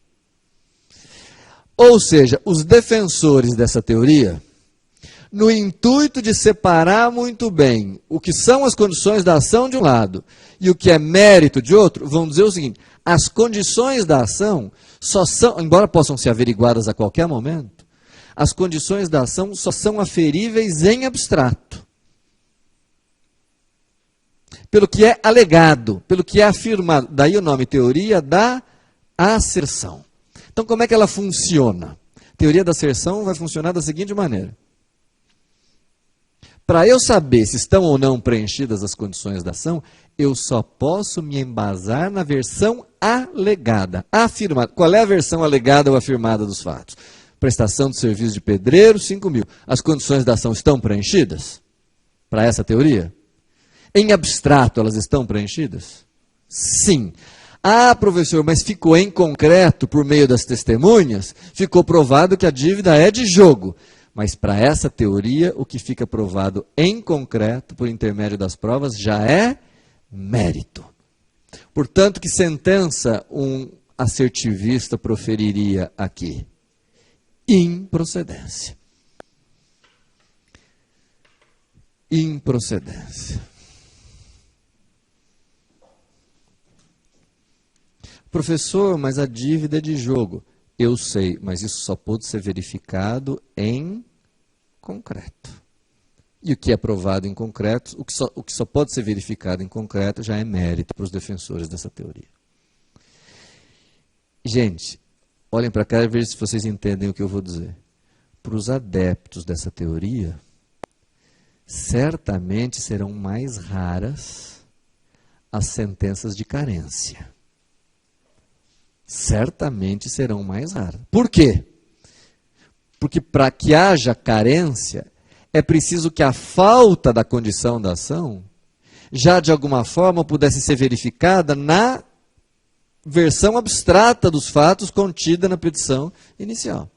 Ou seja, os defensores dessa teoria, no intuito de separar muito bem o que são as condições da ação de um lado e o que é mérito de outro, vão dizer o seguinte: as condições da ação só são, embora possam ser averiguadas a qualquer momento, as condições da ação só são aferíveis em abstrato. Pelo que é alegado, pelo que é afirmado. Daí o nome teoria da asserção. Então, como é que ela funciona? A teoria da asserção vai funcionar da seguinte maneira. Para eu saber se estão ou não preenchidas as condições da ação, eu só posso me embasar na versão alegada, afirmada. Qual é a versão alegada ou afirmada dos fatos? Prestação de serviço de pedreiro, 5.000. As condições da ação estão preenchidas? Para essa teoria? Em abstrato, elas estão preenchidas? Sim. Ah, professor, mas ficou em concreto, por meio das testemunhas, ficou provado que a dívida é de jogo. Mas para essa teoria, o que fica provado em concreto, por intermédio das provas, já é mérito. Portanto, que sentença um assertivista proferiria aqui? Improcedência. Improcedência. Professor, mas a dívida é de jogo. Eu sei, mas isso só pode ser verificado em concreto. E o que é provado em concreto, o que só pode ser verificado em concreto já é mérito para os defensores dessa teoria. Gente, olhem para cá e vejam se vocês entendem o que eu vou dizer. Para os adeptos dessa teoria, certamente serão mais raras as sentenças de carência. Certamente serão mais raras. Por quê? Porque para que haja carência, é preciso que a falta da condição da ação já de alguma forma pudesse ser verificada na versão abstrata dos fatos contida na petição inicial.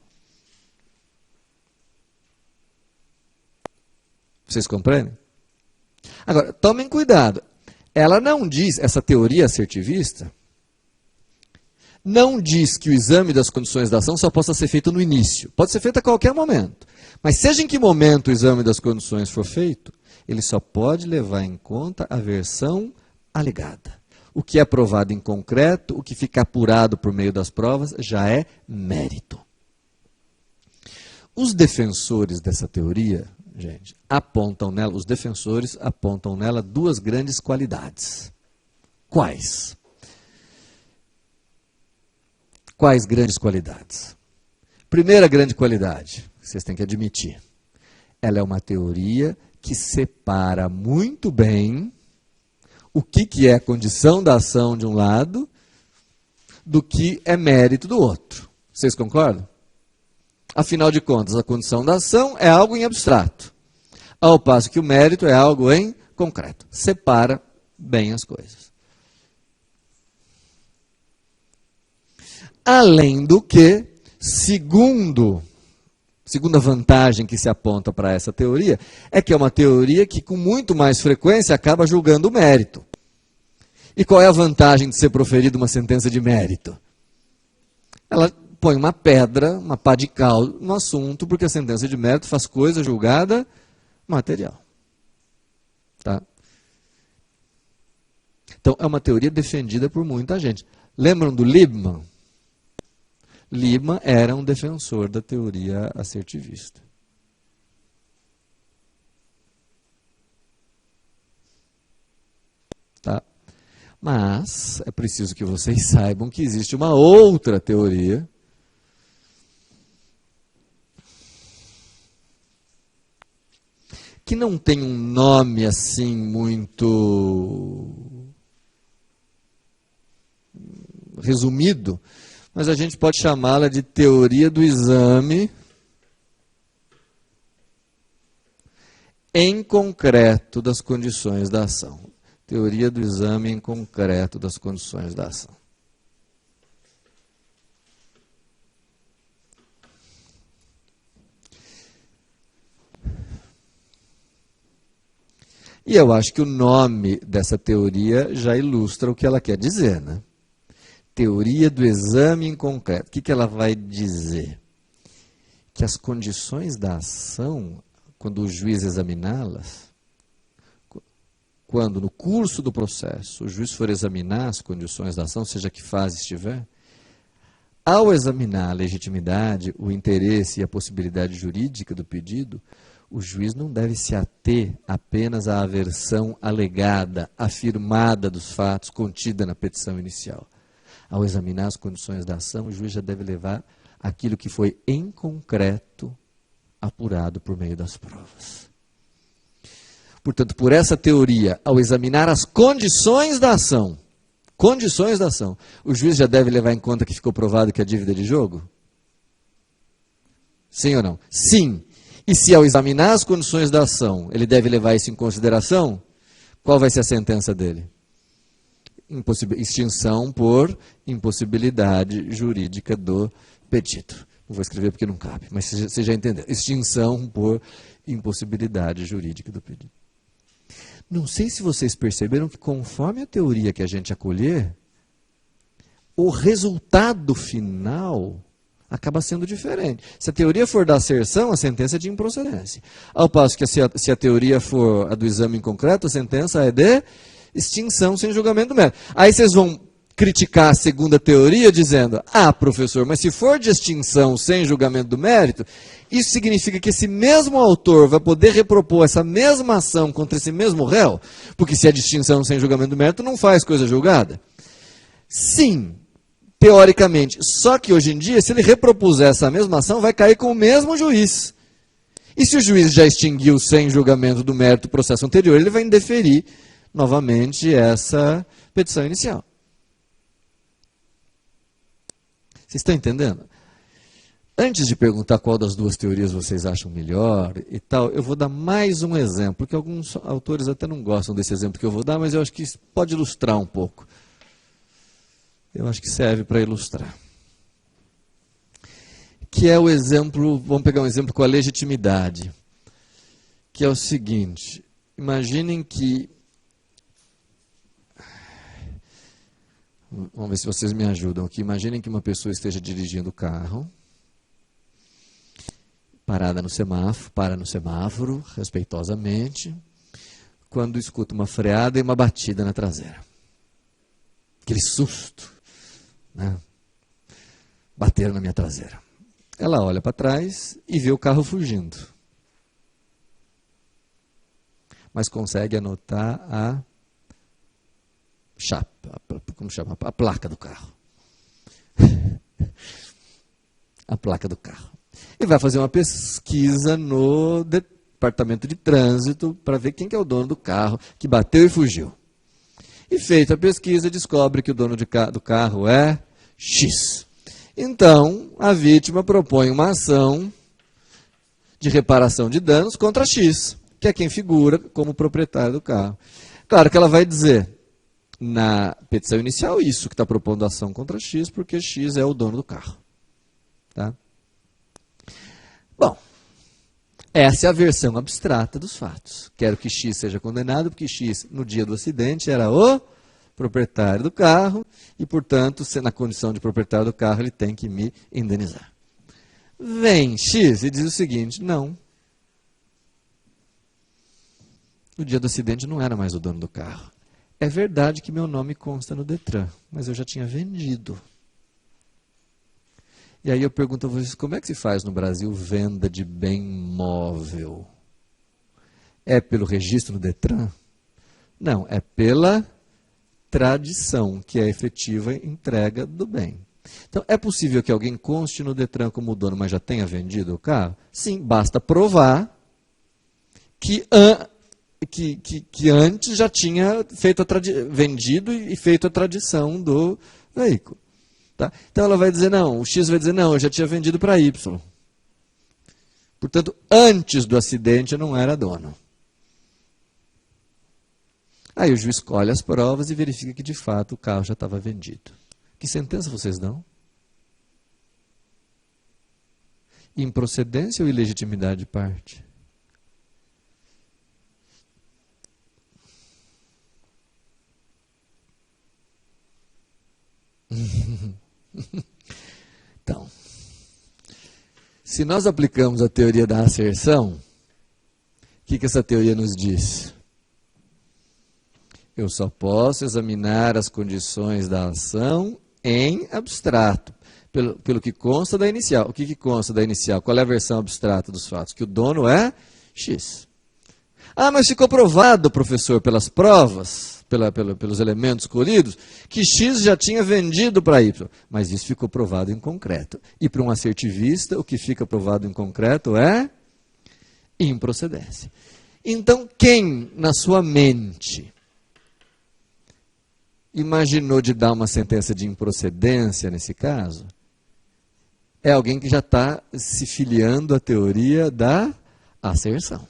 Vocês compreendem? Agora, tomem cuidado. Ela não diz, essa teoria assertivista, não diz que o exame das condições da ação só possa ser feito no início. Pode ser feito a qualquer momento. Mas seja em que momento o exame das condições for feito, ele só pode levar em conta a versão alegada. O que é provado em concreto, o que fica apurado por meio das provas, já é mérito. Os defensores dessa teoria, gente, os defensores apontam nela duas grandes qualidades. Quais? Quais grandes qualidades? Primeira grande qualidade, vocês têm que admitir, ela é uma teoria que separa muito bem o que é a condição da ação de um lado do que é mérito do outro. Vocês concordam? Afinal de contas, a condição da ação é algo em abstrato, ao passo que o mérito é algo em concreto. Separa bem as coisas. Além do que, segunda vantagem que se aponta para essa teoria, é que é uma teoria que com muito mais frequência acaba julgando o mérito. E qual é a vantagem de ser proferida uma sentença de mérito? Ela põe uma pedra, uma pá de cal no assunto, porque a sentença de mérito faz coisa julgada material. Tá? Então, é uma teoria defendida por muita gente. Lembram do Liebman? Liebman era um defensor da teoria assertivista. Tá? Mas é preciso que vocês saibam que existe uma outra teoria que não tem um nome assim muito resumido, mas a gente pode chamá-la de teoria do exame em concreto das condições da ação. Teoria do exame em concreto das condições da ação. E eu acho que o nome dessa teoria já ilustra o que ela quer dizer, né? Teoria do exame em concreto. O que ela vai dizer? Que as condições da ação, quando o juiz examiná-las, quando no curso do processo o juiz for examinar as condições da ação, seja que fase estiver, ao examinar a legitimidade, o interesse e a possibilidade jurídica do pedido, o juiz não deve se ater apenas à aversão alegada, afirmada dos fatos contida na petição inicial. Ao examinar as condições da ação, o juiz já deve levar aquilo que foi em concreto apurado por meio das provas. Portanto, por essa teoria, ao examinar as condições da ação, o juiz já deve levar em conta que ficou provado que a dívida é de jogo? Sim ou não? Sim. E se ao examinar as condições da ação, ele deve levar isso em consideração, qual vai ser a sentença dele? Extinção por impossibilidade jurídica do pedido. Não vou escrever porque não cabe, mas você já entendeu. Extinção por impossibilidade jurídica do pedido. Não sei se vocês perceberam que conforme a teoria que a gente acolher, o resultado final acaba sendo diferente. Se a teoria for da asserção, a sentença é de improcedência. Ao passo que se a teoria for a do exame em concreto, a sentença é de extinção sem julgamento do mérito. Aí vocês vão criticar a segunda teoria dizendo, professor, mas se for de extinção sem julgamento do mérito, isso significa que esse mesmo autor vai poder repropor essa mesma ação contra esse mesmo réu? Porque se é de extinção sem julgamento do mérito, não faz coisa julgada? Sim, teoricamente. Só que hoje em dia, se ele repropuser essa mesma ação, vai cair com o mesmo juiz. E se o juiz já extinguiu sem julgamento do mérito o processo anterior, ele vai indeferir novamente essa petição inicial. Vocês estão entendendo? Antes de perguntar qual das duas teorias vocês acham melhor e tal, eu vou dar mais um exemplo, porque alguns autores até não gostam desse exemplo que eu vou dar, mas eu acho que isso pode ilustrar um pouco. Eu acho que serve para ilustrar. Que é o exemplo, vamos pegar um exemplo com a legitimidade, que é o seguinte, imaginem que, vamos ver se vocês me ajudam aqui, imaginem que uma pessoa esteja dirigindo o carro, para no semáforo, respeitosamente, quando escuta uma freada e uma batida na traseira. Aquele susto, né? Bateram na minha traseira. Ela olha para trás e vê o carro fugindo. Mas consegue anotar a chapa, como chama? A placa do carro. A placa do carro. E vai fazer uma pesquisa no departamento de trânsito para ver quem que é o dono do carro que bateu e fugiu. E feita a pesquisa, descobre que o dono do carro é X. Então, a vítima propõe uma ação de reparação de danos contra X, que é quem figura como proprietário do carro. Claro que ela vai dizer, na petição inicial isso, que está propondo ação contra X, porque X é o dono do carro. Tá? Bom, essa é a versão abstrata dos fatos. Quero que X seja condenado, porque X, no dia do acidente, era o proprietário do carro, e, portanto, na condição de proprietário do carro, ele tem que me indenizar. Vem X e diz o seguinte: não. No dia do acidente não era mais o dono do carro. É verdade que meu nome consta no Detran, mas eu já tinha vendido. E aí eu pergunto a vocês, como é que se faz no Brasil venda de bem móvel? É pelo registro no Detran? Não, é pela tradição, que é a efetiva entrega do bem. Então, é possível que alguém conste no Detran como dono, mas já tenha vendido o carro? Sim, basta provar que antes já tinha feito vendido e feito a tradição do veículo. Tá? Então ela vai dizer, não, o X vai dizer, não, eu já tinha vendido para Y. Portanto, antes do acidente eu não era dono. Aí o juiz colhe as provas e verifica que de fato o carro já estava vendido. Que sentença vocês dão? Improcedência ou ilegitimidade de parte? Então, se nós aplicamos a teoria da asserção, o que essa teoria nos diz? Eu só posso examinar as condições da ação em abstrato, pelo que consta da inicial. O que consta da inicial? Qual é a versão abstrata dos fatos? Que o dono é X. Ah, mas ficou provado, professor, pelas provas, pelos elementos colhidos, que X já tinha vendido para Y. Mas isso ficou provado em concreto. E para um assertivista, o que fica provado em concreto é improcedência. Então, quem, na sua mente, imaginou de dar uma sentença de improcedência nesse caso, é alguém que já está se filiando à teoria da asserção.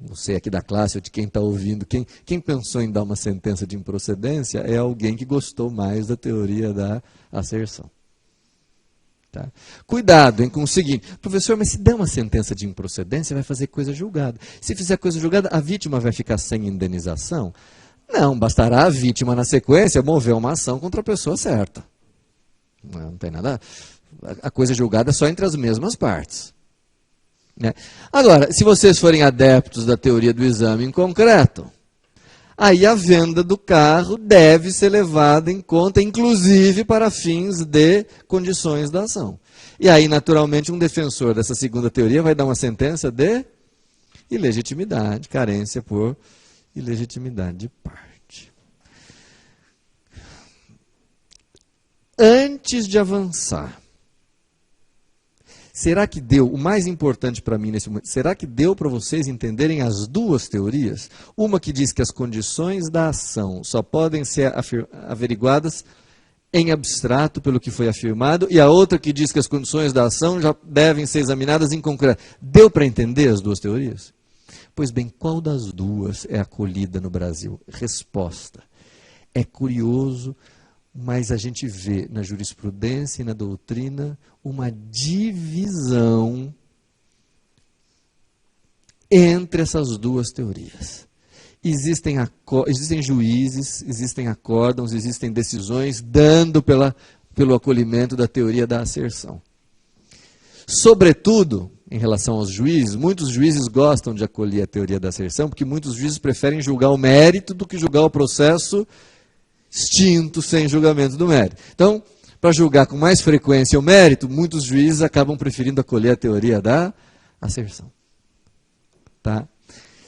Não sei aqui da classe ou de quem está ouvindo, quem pensou em dar uma sentença de improcedência é alguém que gostou mais da teoria da asserção. Tá? Cuidado com o seguinte, professor, mas se der uma sentença de improcedência, vai fazer coisa julgada. Se fizer coisa julgada, a vítima vai ficar sem indenização? Não, bastará a vítima, na sequência, mover uma ação contra a pessoa certa. Não tem nada. A coisa julgada é só entre as mesmas partes. Né? Agora, se vocês forem adeptos da teoria do exame em concreto, aí a venda do carro deve ser levada em conta, inclusive para fins de condições da ação. E aí, naturalmente, um defensor dessa segunda teoria vai dar uma sentença de ilegitimidade, carência por ilegitimidade de parte. Antes de avançar, será que deu, o mais importante para mim nesse momento, será que deu para vocês entenderem as duas teorias? Uma que diz que as condições da ação só podem ser averiguadas em abstrato pelo que foi afirmado, e a outra que diz que as condições da ação já devem ser examinadas em concreto. Deu para entender as duas teorias? Pois bem, qual das duas é acolhida no Brasil? Resposta. É curioso, mas a gente vê na jurisprudência e na doutrina uma divisão entre essas duas teorias. Existem juízes, existem acórdãos, existem decisões dando pelo acolhimento da teoria da asserção. Sobretudo, em relação aos juízes, muitos juízes gostam de acolher a teoria da asserção, porque muitos juízes preferem julgar o mérito do que julgar o processo extinto, sem julgamento do mérito. Então, para julgar com mais frequência o mérito, muitos juízes acabam preferindo acolher a teoria da asserção. Tá?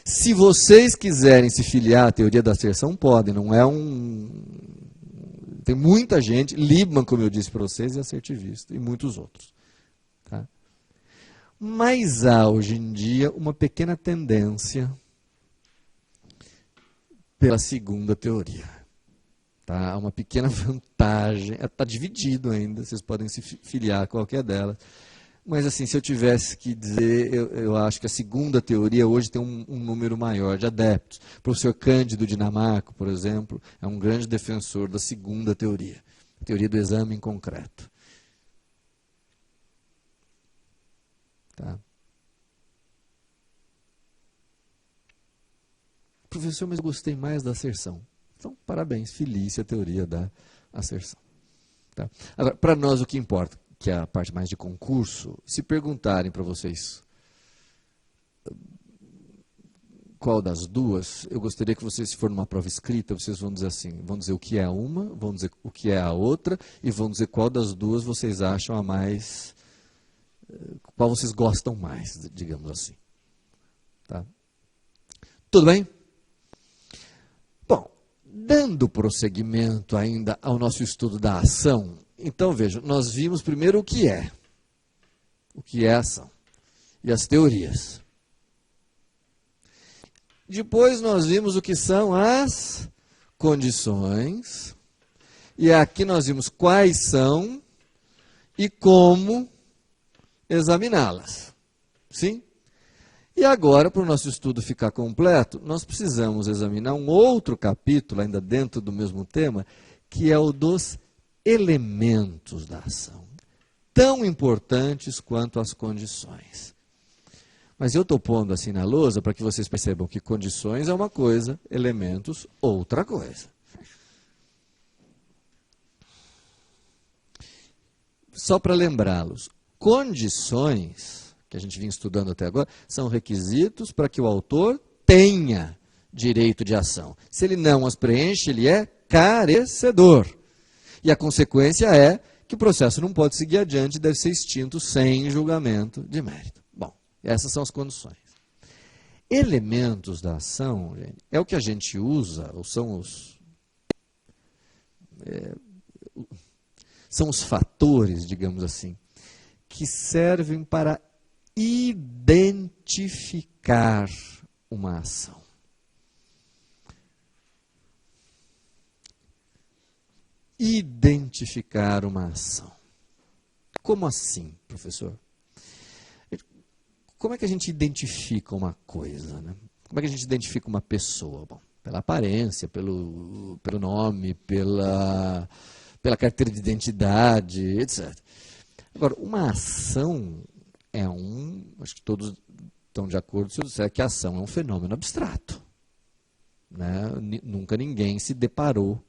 Se vocês quiserem se filiar à teoria da asserção, podem, não é Tem muita gente, Liebman, como eu disse para vocês, é assertivista, e muitos outros. Tá? Mas há, hoje em dia, uma pequena tendência pela segunda teoria. Tá? Uma pequena vantagem, está dividido ainda, vocês podem se filiar a qualquer delas, Mas, assim, se eu tivesse que dizer, eu acho que a segunda teoria hoje tem um número maior de adeptos. O professor Cândido Dinamarco, por exemplo, é um grande defensor da segunda teoria, a teoria do exame em concreto. Tá? Professor, mas eu gostei mais da asserção. Então, parabéns, feliz a teoria da asserção. Tá? Agora, para nós o que importa, que é a parte mais de concurso, se perguntarem para vocês qual das duas, eu gostaria que vocês, se for numa prova escrita, vocês vão dizer assim, vão dizer o que é uma, vão dizer o que é a outra, e vão dizer qual das duas vocês acham a mais, qual vocês gostam mais, digamos assim. Tá? Tudo bem? Bom, dando prosseguimento ainda ao nosso estudo da ação, então veja, nós vimos primeiro o que é a ação, e as teorias. Depois nós vimos o que são as condições, e aqui nós vimos quais são e como examiná-las. Sim? E agora, para o nosso estudo ficar completo, nós precisamos examinar um outro capítulo, ainda dentro do mesmo tema, que é o dos elementos da ação, tão importantes quanto as condições. Mas eu estou pondo assim na lousa para que vocês percebam que condições é uma coisa, elementos outra coisa. Só para lembrá-los, condições, que a gente vinha estudando até agora, são requisitos para que o autor tenha direito de ação. Se ele não as preenche, ele é carecedor. E a consequência é que o processo não pode seguir adiante, deve ser extinto sem julgamento de mérito. Bom, essas são as condições. Elementos da ação, gente, é o que a gente usa, ou são os fatores, digamos assim, que servem para identificar uma ação. Identificar uma ação. Como assim, professor? Como é que a gente identifica uma coisa, né? Como é que a gente identifica uma pessoa? Bom, pela aparência, pelo nome, pela carteira de identidade, etc. Agora, uma ação acho que todos estão de acordo se eu disser que a ação é um fenômeno abstrato. Né? Nunca ninguém se deparou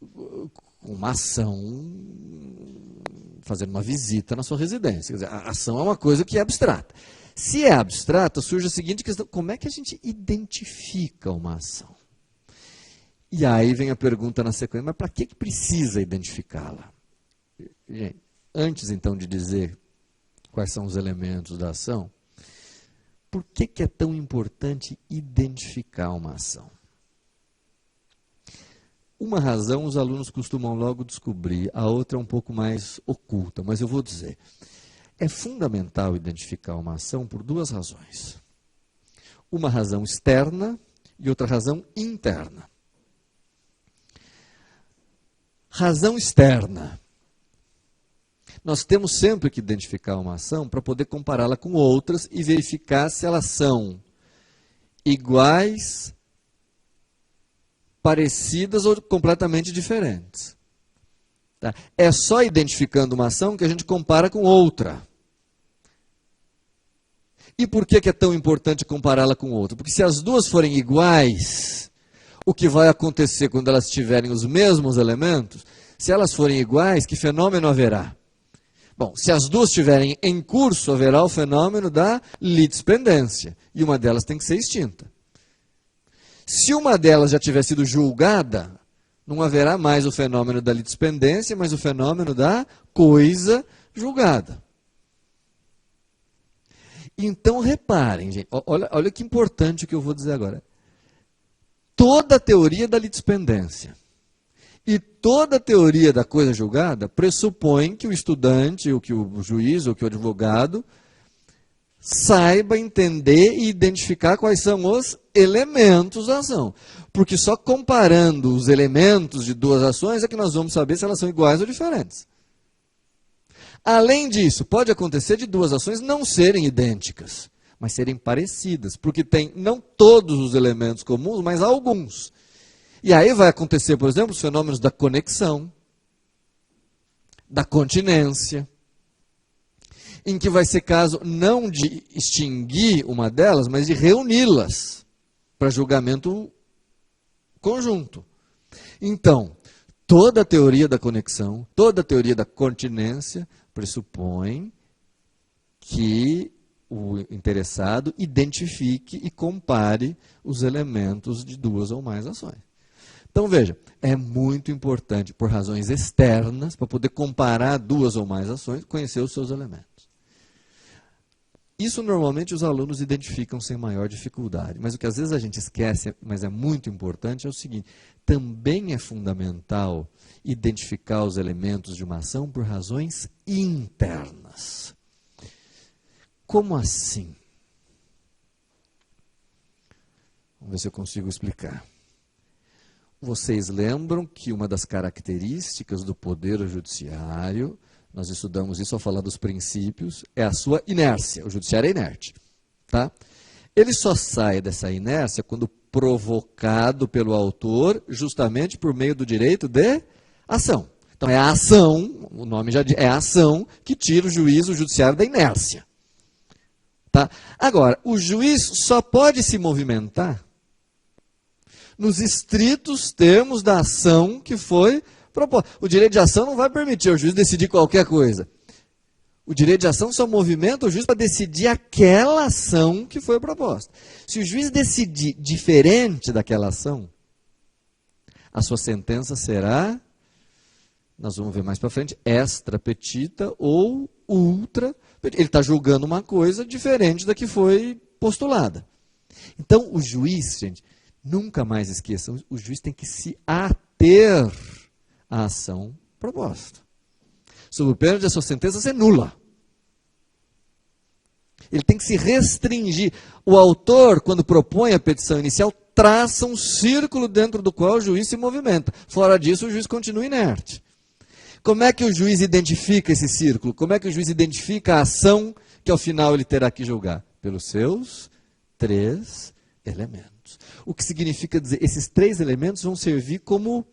com uma ação fazendo uma visita na sua residência. Quer dizer, a ação é uma coisa que é abstrata. Se é abstrata, surge a seguinte questão: como é que a gente identifica uma ação? E aí vem a pergunta na sequência, mas para que precisa identificá-la? Antes, então, de dizer quais são os elementos da ação, por que é tão importante identificar uma ação? Uma razão os alunos costumam logo descobrir, a outra é um pouco mais oculta, mas eu vou dizer. É fundamental identificar uma ação por duas razões. Uma razão externa e outra razão interna. Razão externa. Nós temos sempre que identificar uma ação para poder compará-la com outras e verificar se elas são iguais, parecidas ou completamente diferentes. Tá? É só identificando uma ação que a gente compara com outra. E por que é tão importante compará-la com outra? Porque se as duas forem iguais, o que vai acontecer quando elas tiverem os mesmos elementos? Se elas forem iguais, que fenômeno haverá? Bom, se as duas estiverem em curso, haverá o fenômeno da litispendência. E uma delas tem que ser extinta. Se uma delas já tiver sido julgada, não haverá mais o fenômeno da litispendência, mas o fenômeno da coisa julgada. Então, reparem, gente, olha que importante o que eu vou dizer agora. Toda a teoria da litispendência e toda a teoria da coisa julgada pressupõe que o estudante, ou que o juiz, ou que o advogado saiba entender e identificar quais são os elementos da ação. Porque só comparando os elementos de duas ações é que nós vamos saber se elas são iguais ou diferentes. Além disso, pode acontecer de duas ações não serem idênticas, mas serem parecidas, porque tem não todos os elementos comuns, mas alguns. E aí vai acontecer, por exemplo, os fenômenos da conexão, da continência, em que vai ser caso não de extinguir uma delas, mas de reuni-las para julgamento conjunto. Então, toda a teoria da conexão, toda a teoria da continência pressupõe que o interessado identifique e compare os elementos de duas ou mais ações. Então, veja, é muito importante, por razões externas, para poder comparar duas ou mais ações, conhecer os seus elementos. Isso, normalmente, os alunos identificam sem maior dificuldade. Mas o que às vezes a gente esquece, mas é muito importante, é o seguinte: também é fundamental identificar os elementos de uma ação por razões internas. Como assim? Vamos ver se eu consigo explicar. Vocês lembram que uma das características do poder judiciário, nós estudamos isso ao falar dos princípios, é a sua inércia. O judiciário é inerte. Tá? Ele só sai dessa inércia quando provocado pelo autor, justamente por meio do direito de ação. Então é a ação, o nome já diz, é a ação que tira o juiz, o judiciário, da inércia. Tá? Agora, o juiz só pode se movimentar nos estritos termos da ação que foi proposta. O direito de ação não vai permitir ao juiz decidir qualquer coisa. O direito de ação só movimenta o juiz para decidir aquela ação que foi proposta. Se o juiz decidir diferente daquela ação, a sua sentença será, nós vamos ver mais para frente, extra petita ou ultra petita. Ele está julgando uma coisa diferente da que foi postulada. Então, o juiz, gente, nunca mais esqueçam, o juiz tem que se ater à ação proposta. Sob pena de a sua sentença ser nula. Ele tem que se restringir. O autor, quando propõe a petição inicial, traça um círculo dentro do qual o juiz se movimenta. Fora disso, o juiz continua inerte. Como é que o juiz identifica esse círculo? Como é que o juiz identifica a ação que ao final ele terá que julgar? Pelos seus 3 elementos. O que significa dizer, esses 3 elementos vão servir como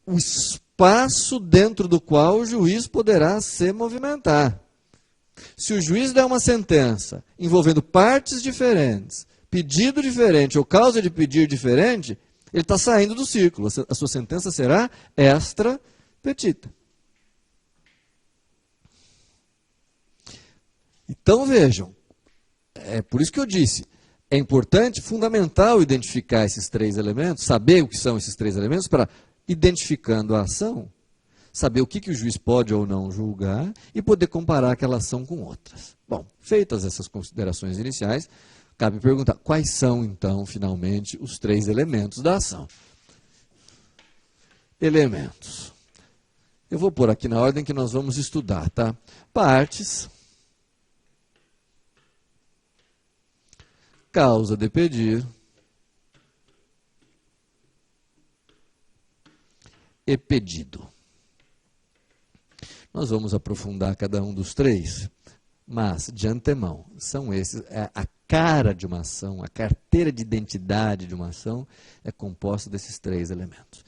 o espaço dentro do qual o juiz poderá se movimentar. Se o juiz der uma sentença envolvendo partes diferentes, pedido diferente ou causa de pedir diferente, ele está saindo do círculo. A sua sentença será extra petita. Então vejam, é por isso que eu disse, é importante, fundamental identificar esses 3 elementos, saber o que são esses 3 elementos, para, identificando a ação, saber o que o juiz pode ou não julgar e poder comparar aquela ação com outras. Bom, feitas essas considerações iniciais, cabe perguntar, quais são, então, finalmente, os 3 elementos da ação? Elementos. Eu vou pôr aqui na ordem que nós vamos estudar, tá? Partes, causa de pedir e pedido. Nós vamos aprofundar cada um dos 3, mas, de antemão, são esses, a cara de uma ação, a carteira de identidade de uma ação é composta desses 3 elementos.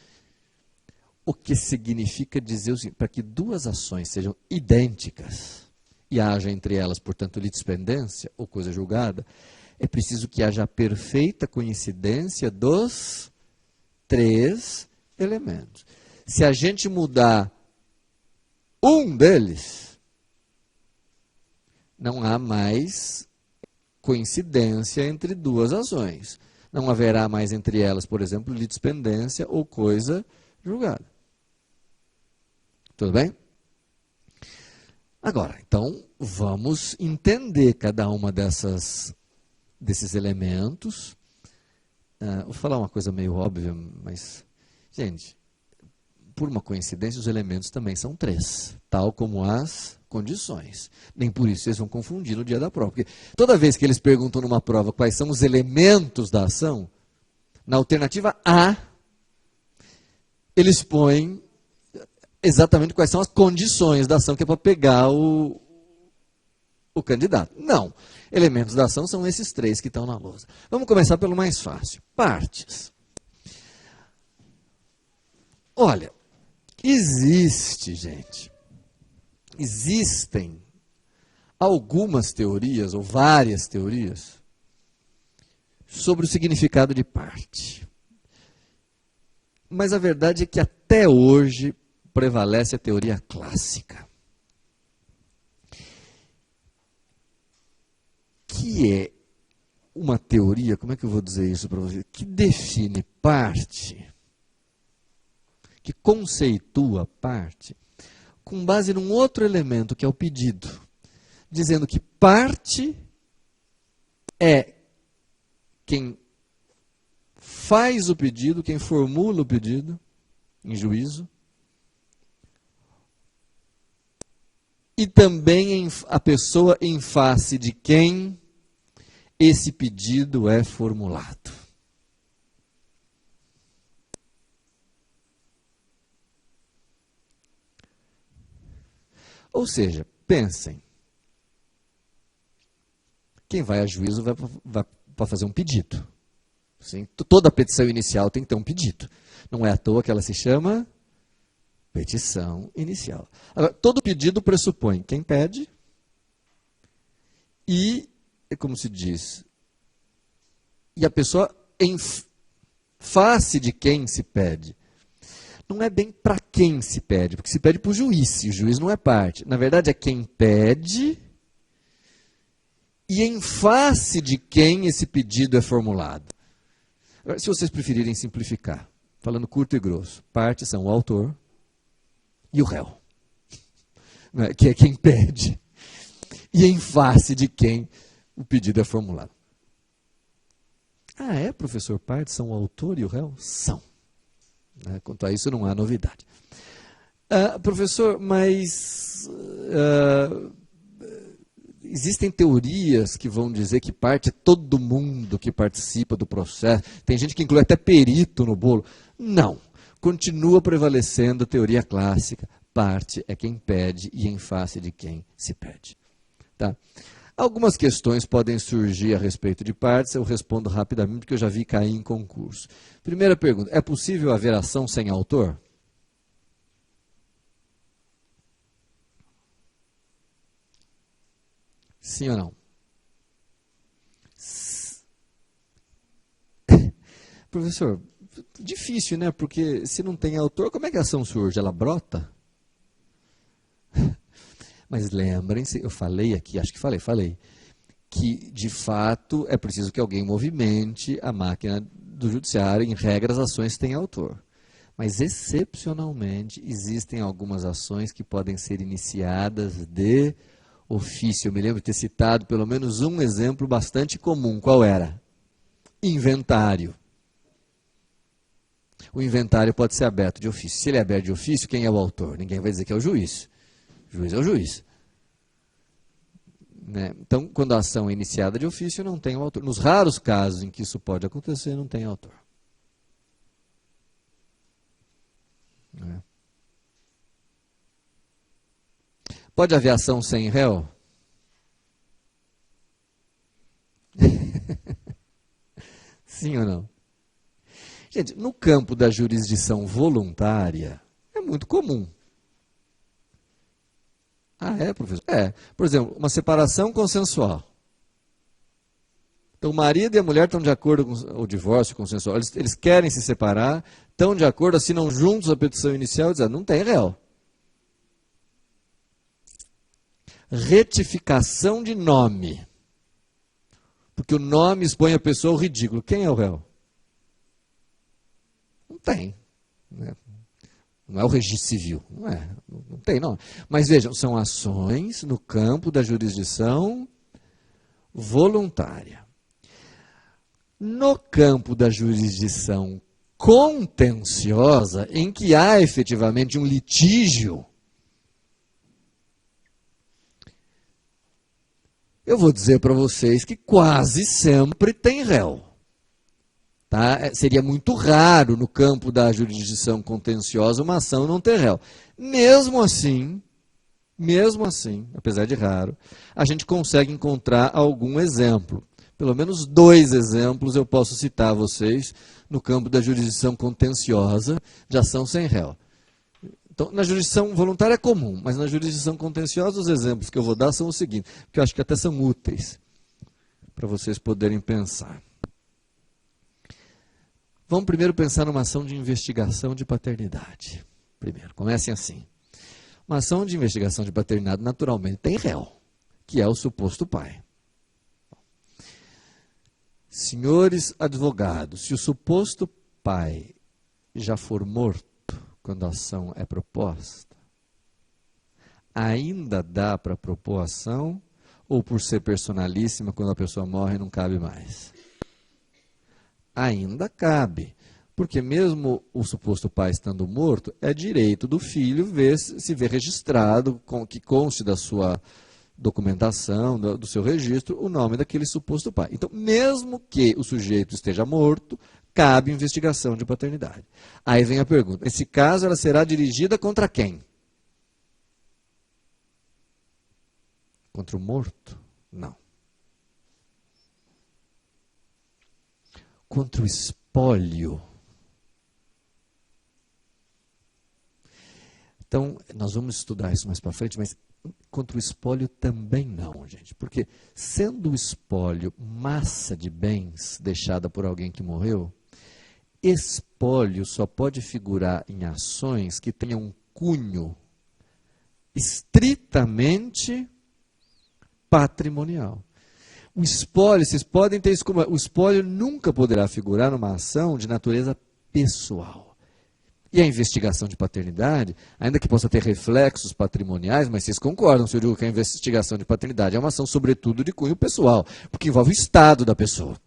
O que significa dizer o seguinte, para que 2 ações sejam idênticas e haja entre elas, portanto, litispendência ou coisa julgada, é preciso que haja a perfeita coincidência dos 3 elementos. Se a gente mudar um deles, não há mais coincidência entre 2 ações. Não haverá mais entre elas, por exemplo, litispendência ou coisa julgada. Tudo bem? Agora, então, vamos entender cada uma desses elementos. Vou falar uma coisa meio óbvia, mas, gente, por uma coincidência, os elementos também são 3, tal como as condições. Nem por isso eles vão confundir no dia da prova. Porque toda vez que eles perguntam numa prova quais são os elementos da ação, na alternativa A, eles põem exatamente quais são as condições da ação que é para pegar o candidato. Não. Elementos da ação são esses três que estão na lousa. Vamos começar pelo mais fácil. Partes. Olha, existem algumas teorias, ou várias teorias, sobre o significado de parte. Mas a verdade é que até hoje prevalece a teoria clássica, que é uma teoria, como é que eu vou dizer isso para você, que define parte, que conceitua parte, com base num outro elemento, que é o pedido, dizendo que parte é quem faz o pedido, quem formula o pedido em juízo, e também a pessoa em face de quem esse pedido é formulado. Ou seja, pensem, quem vai a juízo vai para fazer um pedido. Sim, toda petição inicial tem que ter um pedido. Não é à toa que ela se chama petição inicial. Agora, todo pedido pressupõe quem pede e, como se diz, e a pessoa em face de quem se pede. Não é bem para quem se pede, porque se pede para o juiz, e o juiz não é parte. Na verdade, é quem pede e em face de quem esse pedido é formulado. Agora, se vocês preferirem simplificar, falando curto e grosso, parte são o autor e o réu, né, que é quem pede, e em face de quem o pedido é formulado. Ah, é, professor? Parte são o autor e o réu? São. Quanto a isso, não há novidade. Professor, mas existem teorias que vão dizer que parte é todo mundo que participa do processo. Tem gente que inclui até perito no bolo. Não. Continua prevalecendo a teoria clássica. Parte é quem pede e em face de quem se pede. Tá? Algumas questões podem surgir a respeito de partes, eu respondo rapidamente, porque eu já vi cair em concurso. Primeira pergunta, é possível haver ação sem autor? Sim ou não? Professor, difícil, né? Porque se não tem autor, como é que a ação surge? Ela brota? Mas lembrem-se, eu falei aqui, acho que falei, que de fato é preciso que alguém movimente a máquina do judiciário, em regra as ações têm autor. Mas excepcionalmente existem algumas ações que podem ser iniciadas de ofício. Eu me lembro de ter citado pelo menos um exemplo bastante comum. Qual era? Inventário. O inventário pode ser aberto de ofício. Se ele é aberto de ofício, quem é o autor? Ninguém vai dizer que é o juiz. O juiz é o juiz. Né? Então, quando a ação é iniciada de ofício, não tem o autor. Nos raros casos em que isso pode acontecer, não tem autor. Né? Pode haver ação sem réu? Sim ou não? Gente, no campo da jurisdição voluntária, é muito comum. Ah, é, professor? É. Por exemplo, uma separação consensual. Então, o marido e a mulher estão de acordo com o divórcio consensual. Eles querem se separar, estão de acordo, assinam juntos a petição inicial e dizem, não tem réu. Retificação de nome. Porque o nome expõe a pessoa ao ridículo. Quem é o réu? Não tem. Né? Não é o registro civil. Não tem, não. Mas vejam, são ações no campo da jurisdição voluntária. No campo da jurisdição contenciosa, em que há efetivamente um litígio, eu vou dizer para vocês que quase sempre tem réu. Tá? Seria muito raro no campo da jurisdição contenciosa uma ação não ter réu. Mesmo assim, apesar de raro, a gente consegue encontrar algum exemplo. Pelo menos 2 exemplos eu posso citar a vocês no campo da jurisdição contenciosa de ação sem réu. Então, na jurisdição voluntária é comum, mas na jurisdição contenciosa os exemplos que eu vou dar são os seguintes, que eu acho que até são úteis para vocês poderem pensar. Vamos primeiro pensar numa ação de investigação de paternidade. Primeiro, comecem assim. Uma ação de investigação de paternidade naturalmente tem réu, que é o suposto pai. Senhores advogados, se o suposto pai já for morto quando a ação é proposta, ainda dá para propor ação ou por ser personalíssima, quando a pessoa morre não cabe mais? Ainda cabe, porque mesmo o suposto pai estando morto, é direito do filho se ver registrado, que conste da sua documentação, do seu registro, o nome daquele suposto pai. Então, mesmo que o sujeito esteja morto, cabe investigação de paternidade. Aí vem a pergunta, nesse caso ela será dirigida contra quem? Contra o morto? Não. Contra o espólio. Então, nós vamos estudar isso mais para frente, mas contra o espólio também não, gente. Porque, sendo o espólio massa de bens deixada por alguém que morreu, espólio só pode figurar em ações que tenham um cunho estritamente patrimonial. O espólio, vocês podem ter isso como... O espólio nunca poderá figurar numa ação de natureza pessoal. E a investigação de paternidade, ainda que possa ter reflexos patrimoniais, mas vocês concordam se eu digo que a investigação de paternidade é uma ação, sobretudo, de cunho pessoal, porque envolve o estado da pessoa.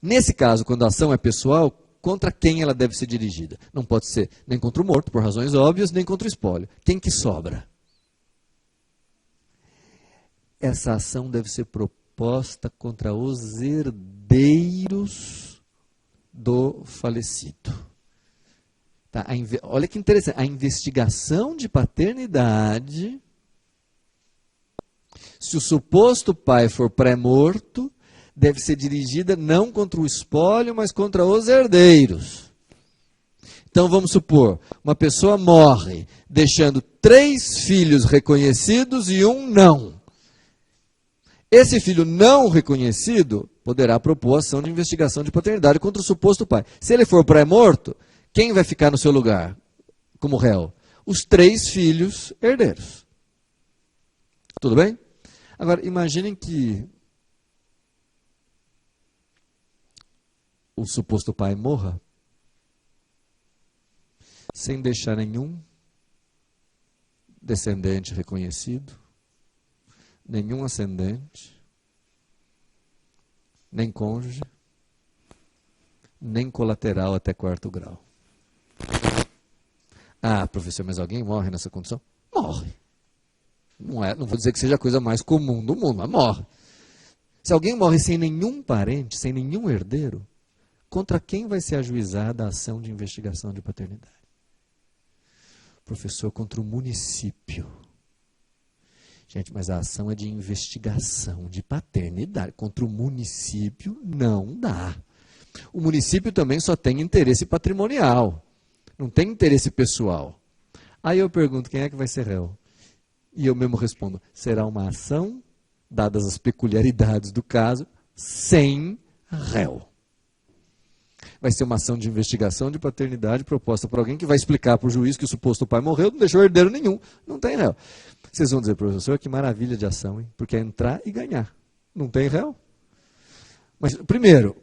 Nesse caso, quando a ação é pessoal, contra quem ela deve ser dirigida? Não pode ser nem contra o morto, por razões óbvias, nem contra o espólio. Quem que sobra? Essa ação deve ser proposta contra os herdeiros do falecido. Tá? Olha que interessante, a investigação de paternidade, se o suposto pai for pré-morto, deve ser dirigida não contra o espólio, mas contra os herdeiros. Então vamos supor, uma pessoa morre, deixando 3 filhos reconhecidos e um não. Esse filho não reconhecido poderá propor ação de investigação de paternidade contra o suposto pai. Se ele for pré-morto, quem vai ficar no seu lugar como réu? Os 3 filhos herdeiros. Tudo bem? Agora, imaginem que o suposto pai morra sem deixar nenhum descendente reconhecido, nenhum ascendente, nem cônjuge, nem colateral até 4º grau. Ah, professor, mas alguém morre nessa condição? Morre. Não vou dizer que seja a coisa mais comum do mundo, mas morre. Se alguém morre sem nenhum parente, sem nenhum herdeiro, contra quem vai ser ajuizada a ação de investigação de paternidade? Professor, contra o município. Gente, mas a ação é de investigação de paternidade. Contra o município não dá. O município também só tem interesse patrimonial. Não tem interesse pessoal. Aí eu pergunto, quem é que vai ser réu? E eu mesmo respondo, será uma ação, dadas as peculiaridades do caso, sem réu. Vai ser uma ação de investigação de paternidade proposta por alguém que vai explicar para o juiz que o suposto pai morreu, não deixou herdeiro nenhum, não tem réu. Vocês vão dizer, professor, que maravilha de ação, hein? Porque é entrar e ganhar. Não tem réu. Mas, primeiro,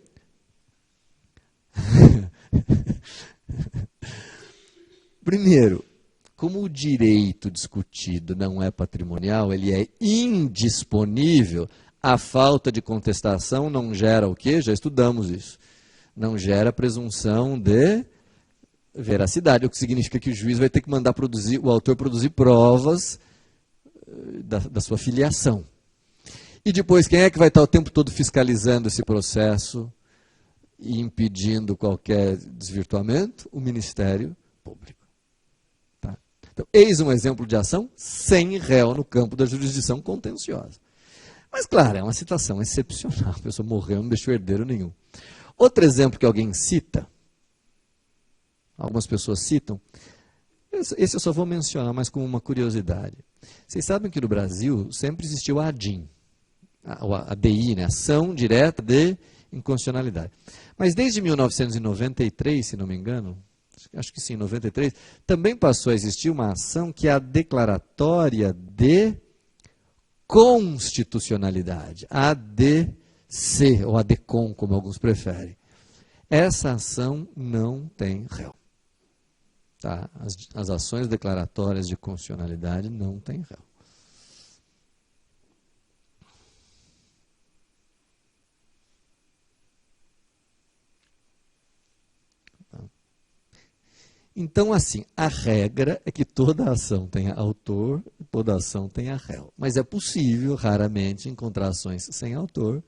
como o direito discutido não é patrimonial, ele é indisponível, a falta de contestação não gera o quê? Já estudamos isso. Não gera presunção de veracidade, o que significa que o juiz vai ter que mandar o autor produzir provas da sua filiação. E depois, quem é que vai estar o tempo todo fiscalizando esse processo e impedindo qualquer desvirtuamento? O Ministério Público. Tá? Então, eis um exemplo de ação sem réu no campo da jurisdição contenciosa. Mas, claro, é uma situação excepcional. A pessoa morreu, não deixou herdeiro nenhum. Outro exemplo que alguém cita, algumas pessoas citam, esse eu só vou mencionar, mas como uma curiosidade. Vocês sabem que no Brasil sempre existiu a ADIM, a DI, né? Ação Direta de Inconstitucionalidade. Mas desde 1993, se não me engano, acho que sim, 93, também passou a existir uma ação que é a Declaratória de Constitucionalidade, a ADC, ou ADCOM, como alguns preferem. Essa ação não tem réu. Tá? As ações declaratórias de constitucionalidade não têm réu. Então, assim, a regra é que toda ação tenha autor, toda ação tenha réu. Mas é possível, raramente, encontrar ações sem autor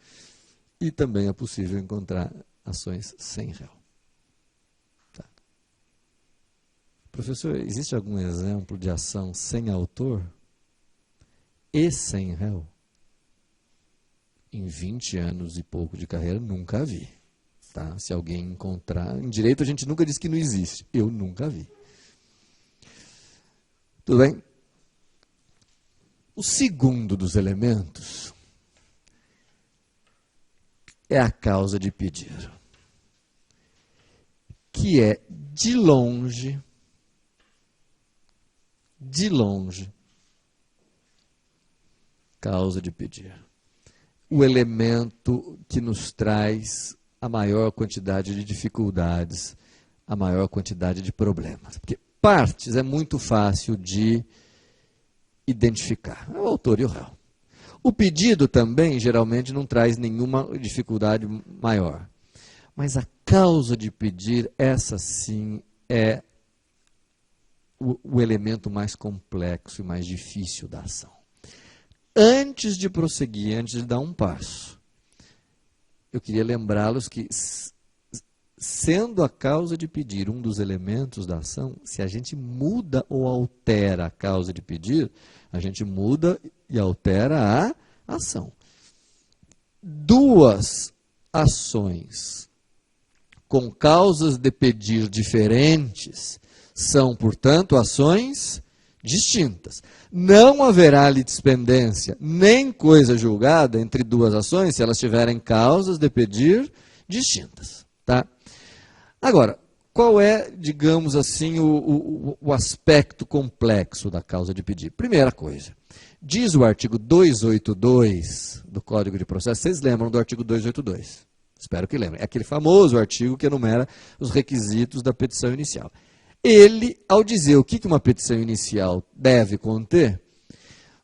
e também é possível encontrar ações sem réu. Tá. Professor, existe algum exemplo de ação sem autor e sem réu? Em 20 anos e pouco de carreira, nunca vi. Tá? Se alguém encontrar... Em direito, a gente nunca diz que não existe. Eu nunca vi. Tudo bem? O segundo dos elementos é a causa de pedir, que é, de longe, causa de pedir, o elemento que nos traz a maior quantidade de dificuldades, a maior quantidade de problemas. Porque partes é muito fácil de identificar. É o autor e o réu. O pedido também, geralmente, não traz nenhuma dificuldade maior. Mas a causa de pedir, essa sim é o elemento mais complexo e mais difícil da ação. Antes de prosseguir, antes de dar um passo, eu queria lembrá-los que, sendo a causa de pedir um dos elementos da ação, se a gente muda ou altera a causa de pedir, a gente muda e altera a ação. Duas ações com causas de pedir diferentes são, portanto, ações distintas. Não haverá litispendência nem coisa julgada entre duas ações se elas tiverem causas de pedir distintas. Tá? Agora, qual é, digamos assim, o aspecto complexo da causa de pedir? Primeira coisa, diz o artigo 282 do Código de Processo, vocês lembram do artigo 282? Espero que lembrem. É aquele famoso artigo que enumera os requisitos da petição inicial. Ele, ao dizer o que uma petição inicial deve conter,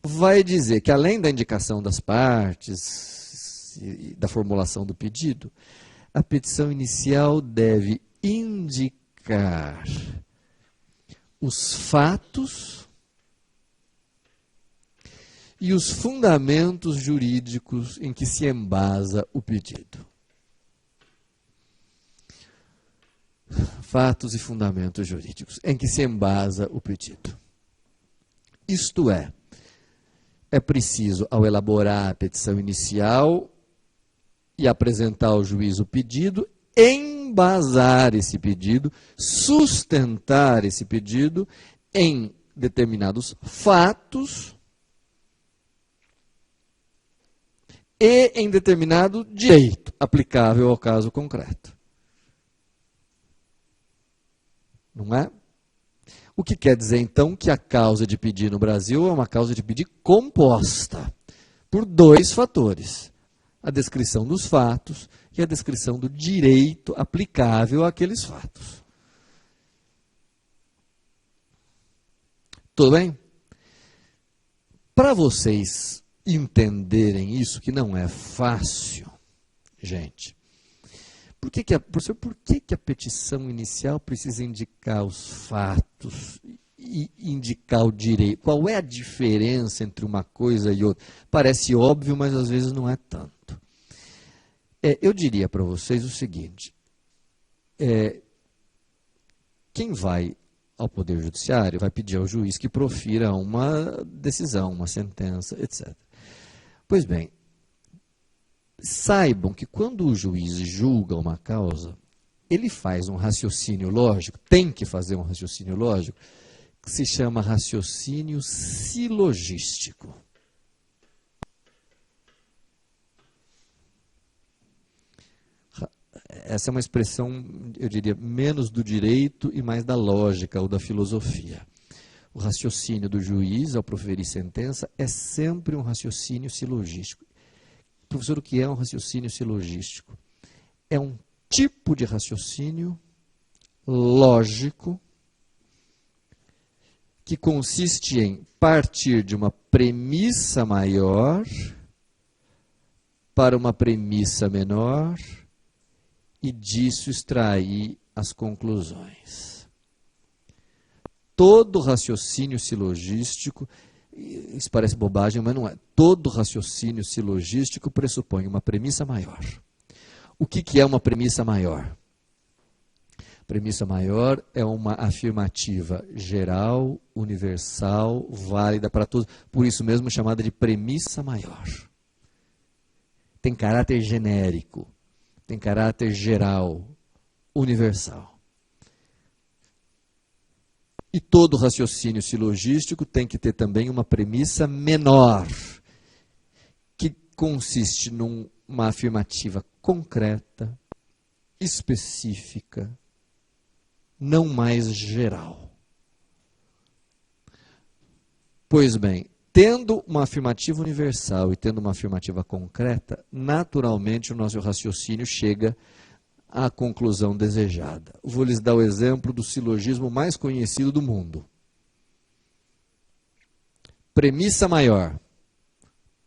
vai dizer que, além da indicação das partes e da formulação do pedido, a petição inicial deve indicar os fatos e os fundamentos jurídicos em que se embasa o pedido. Fatos e fundamentos jurídicos em que se embasa o pedido. Isto é preciso, ao elaborar a petição inicial e apresentar ao juiz o pedido, embasar esse pedido, sustentar esse pedido em determinados fatos e em determinado direito aplicável ao caso concreto. Não é? O que quer dizer, então, que a causa de pedir no Brasil é uma causa de pedir composta por dois fatores: a descrição dos fatos e a descrição do direito aplicável àqueles fatos. Tudo bem? Para vocês entenderem isso, que não é fácil, gente, professor, por que a petição inicial precisa indicar os fatos e indicar o direito? Qual é a diferença entre uma coisa e outra? Parece óbvio, mas às vezes não é tanto. Eu diria para vocês o seguinte: quem vai ao Poder Judiciário vai pedir ao juiz que profira uma decisão, uma sentença, etc. Pois bem, saibam que quando o juiz julga uma causa, ele faz um raciocínio lógico, tem que fazer um raciocínio lógico, que se chama raciocínio silogístico. Essa é uma expressão, eu diria, menos do direito e mais da lógica ou da filosofia. O raciocínio do juiz, ao proferir sentença, é sempre um raciocínio silogístico. Professor, o que é um raciocínio silogístico? É um tipo de raciocínio lógico que consiste em partir de uma premissa maior para uma premissa menor e disso extrair as conclusões. Todo raciocínio silogístico, isso parece bobagem, mas não é. Todo raciocínio silogístico pressupõe uma premissa maior. O que é uma premissa maior? Premissa maior é uma afirmativa geral, universal, válida para todos, por isso mesmo chamada de premissa maior. Tem caráter genérico, tem caráter geral, universal. E todo raciocínio silogístico tem que ter também uma premissa menor, que consiste numa afirmativa concreta, específica, não mais geral. Pois bem, tendo uma afirmativa universal e tendo uma afirmativa concreta, naturalmente o nosso raciocínio chega à conclusão desejada. Vou lhes dar o exemplo do silogismo mais conhecido do mundo. Premissa maior: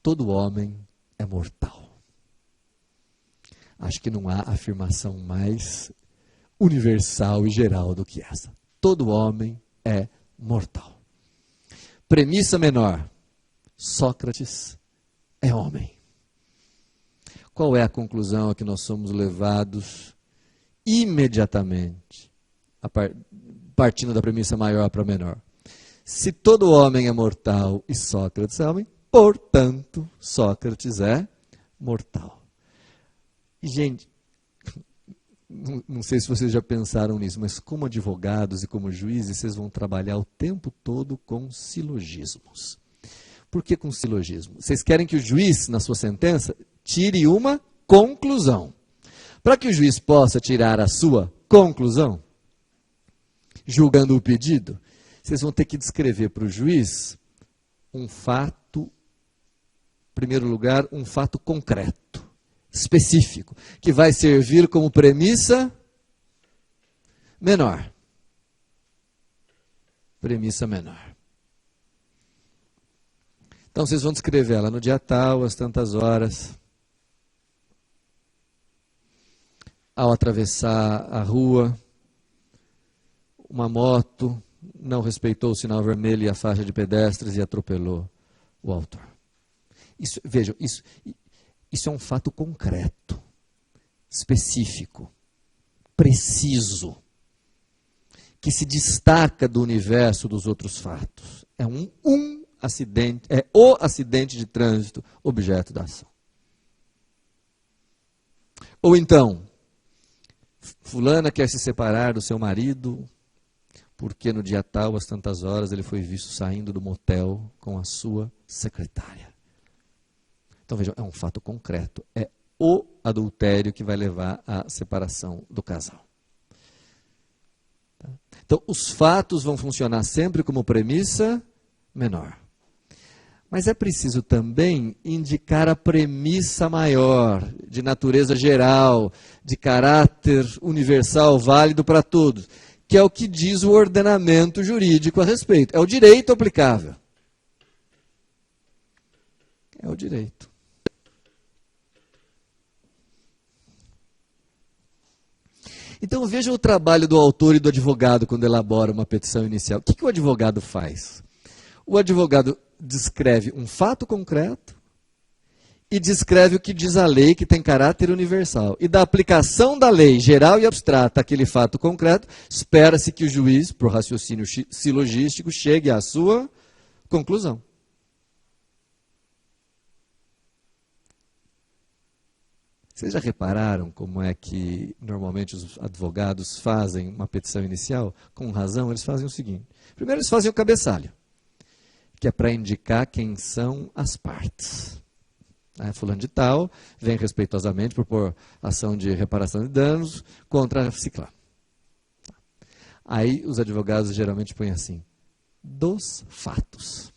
todo homem é mortal. Acho que não há afirmação mais universal e geral do que essa. Todo homem é mortal. Premissa menor: Sócrates é homem. Qual é a conclusão a que nós somos levados imediatamente, partindo da premissa maior para a menor? Se todo homem é mortal e Sócrates é homem, portanto, Sócrates é mortal. E, gente, não sei se vocês já pensaram nisso, mas como advogados e como juízes, vocês vão trabalhar o tempo todo com silogismos. Por que com silogismo? Vocês querem que o juiz, na sua sentença, tire uma conclusão. Para que o juiz possa tirar a sua conclusão, julgando o pedido, vocês vão ter que descrever para o juiz um fato, em primeiro lugar, um fato concreto, específico, que vai servir como premissa menor. Premissa menor. Então, vocês vão descrever ela no dia tal, às tantas horas, ao atravessar a rua, uma moto não respeitou o sinal vermelho e a faixa de pedestres e atropelou o autor. Vejam, isso é um fato concreto, específico, preciso, que se destaca do universo dos outros fatos. É um acidente, é o acidente de trânsito objeto da ação. Ou então, fulana quer se separar do seu marido porque no dia tal, às tantas horas, ele foi visto saindo do motel com a sua secretária. Então, vejam, é um fato concreto. É o adultério que vai levar à separação do casal. Então, os fatos vão funcionar sempre como premissa menor. Mas é preciso também indicar a premissa maior, de natureza geral, de caráter universal, válido para todos, que é o que diz o ordenamento jurídico a respeito. É o direito aplicável. É o direito. Então veja o trabalho do autor e do advogado quando elabora uma petição inicial. O que o advogado faz? O advogado descreve um fato concreto e descreve o que diz a lei, que tem caráter universal. E da aplicação da lei geral e abstrata àquele fato concreto, espera-se que o juiz, por raciocínio silogístico, chegue à sua conclusão. Vocês já repararam como é que normalmente os advogados fazem uma petição inicial? Com razão, eles fazem o seguinte. Primeiro, eles fazem o cabeçalho, que é para indicar quem são as partes. Fulano de tal vem respeitosamente propor ação de reparação de danos contra a Ciclano. Aí os advogados geralmente põem assim, dos fatos.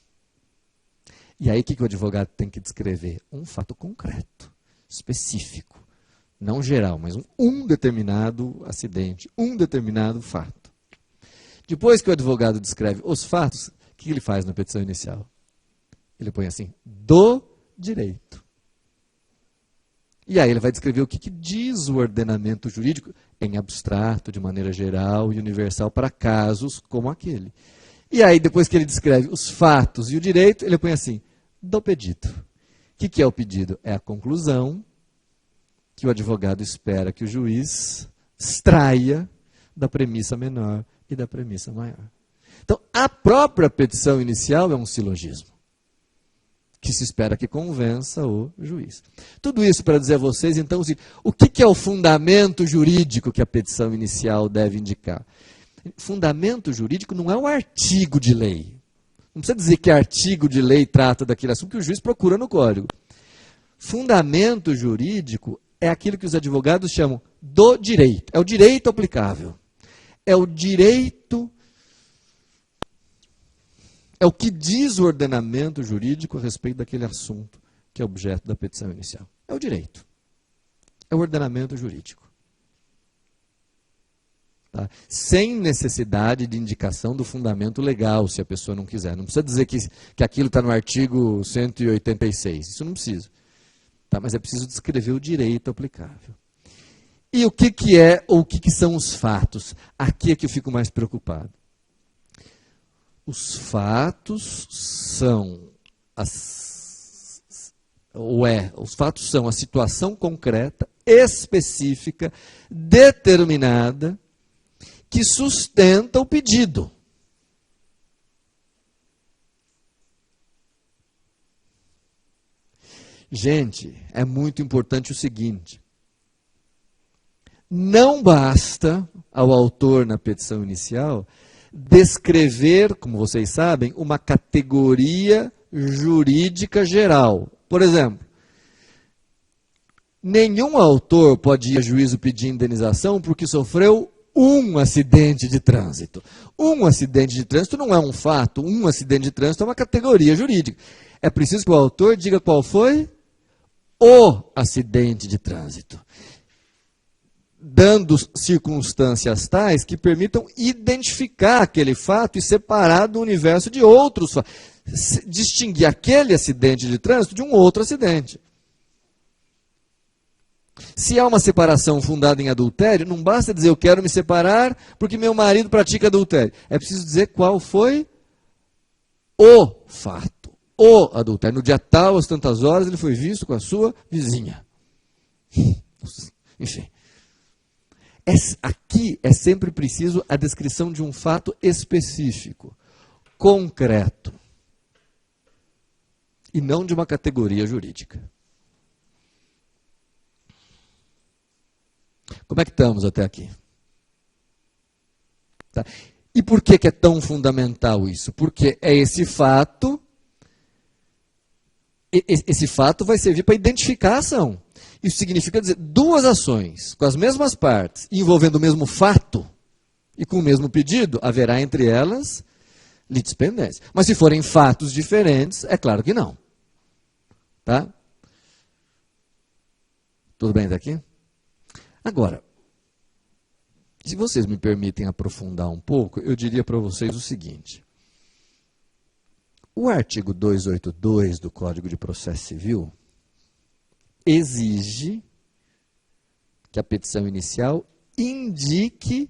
E aí o que o advogado tem que descrever? Um fato concreto, específico, não geral, mas um determinado acidente, um determinado fato. Depois que o advogado descreve os fatos, o que ele faz na petição inicial? Ele põe assim, do direito. E aí ele vai descrever o que diz o ordenamento jurídico em abstrato, de maneira geral e universal, para casos como aquele. E aí, depois que ele descreve os fatos e o direito, ele põe assim, do pedido. O que é o pedido? É a conclusão que o advogado espera que o juiz extraia da premissa menor e da premissa maior. Então, a própria petição inicial é um silogismo, que se espera que convença o juiz. Tudo isso para dizer a vocês, então, o que é o fundamento jurídico que a petição inicial deve indicar? Fundamento jurídico não é um artigo de lei. Não precisa dizer que artigo de lei trata daquele assunto que o juiz procura no código. Fundamento jurídico é aquilo que os advogados chamam do direito. É o direito aplicável. É o direito... É o que diz o ordenamento jurídico a respeito daquele assunto que é objeto da petição inicial. É o direito. É o ordenamento jurídico. Tá? Sem necessidade de indicação do fundamento legal, se a pessoa não quiser. Não precisa dizer que aquilo está no artigo 186. Isso não precisa. Tá? Mas é preciso descrever o direito aplicável. E o que é, ou o que são os fatos? Aqui é que eu fico mais preocupado. Os fatos são os fatos são a situação concreta, específica, determinada, que sustenta o pedido. Gente, é muito importante o seguinte: não basta ao autor na petição inicial descrever, como vocês sabem, uma categoria jurídica geral. Por exemplo, nenhum autor pode ir a juízo pedir indenização porque sofreu um acidente de trânsito. Um acidente de trânsito não é um fato, um acidente de trânsito é uma categoria jurídica. É preciso que o autor diga qual foi o acidente de trânsito, dando circunstâncias tais que permitam identificar aquele fato e separar do universo de outros fatos. Distinguir aquele acidente de trânsito de um outro acidente. Se há uma separação fundada em adultério, não basta dizer eu quero me separar porque meu marido pratica adultério. É preciso dizer qual foi o fato, o adultério. No dia tal, às tantas horas, ele foi visto com a sua vizinha. Enfim. Aqui é sempre preciso a descrição de um fato específico, concreto, e não de uma categoria jurídica. Como é que estamos até aqui? Tá? E por que é tão fundamental isso? Porque é esse fato vai servir para identificar a ação. Isso significa dizer, duas ações com as mesmas partes, envolvendo o mesmo fato e com o mesmo pedido, haverá entre elas litispendência. Mas se forem fatos diferentes, é claro que não. Tá? Tudo bem até aqui? Agora, se vocês me permitem aprofundar um pouco, eu diria para vocês o seguinte. O artigo 282 do Código de Processo Civil exige que a petição inicial indique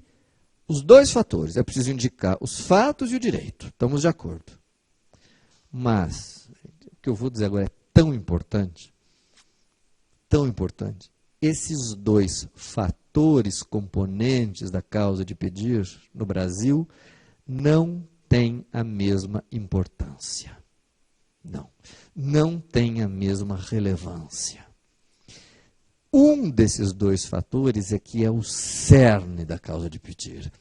os dois fatores. É preciso indicar os fatos e o direito. Estamos de acordo. Mas, o que eu vou dizer agora é tão importante tão importante. Esses dois fatores componentes da causa de pedir no Brasil não têm a mesma importância. Não tem a mesma relevância. Um desses dois fatores é que é o cerne da causa de pedir,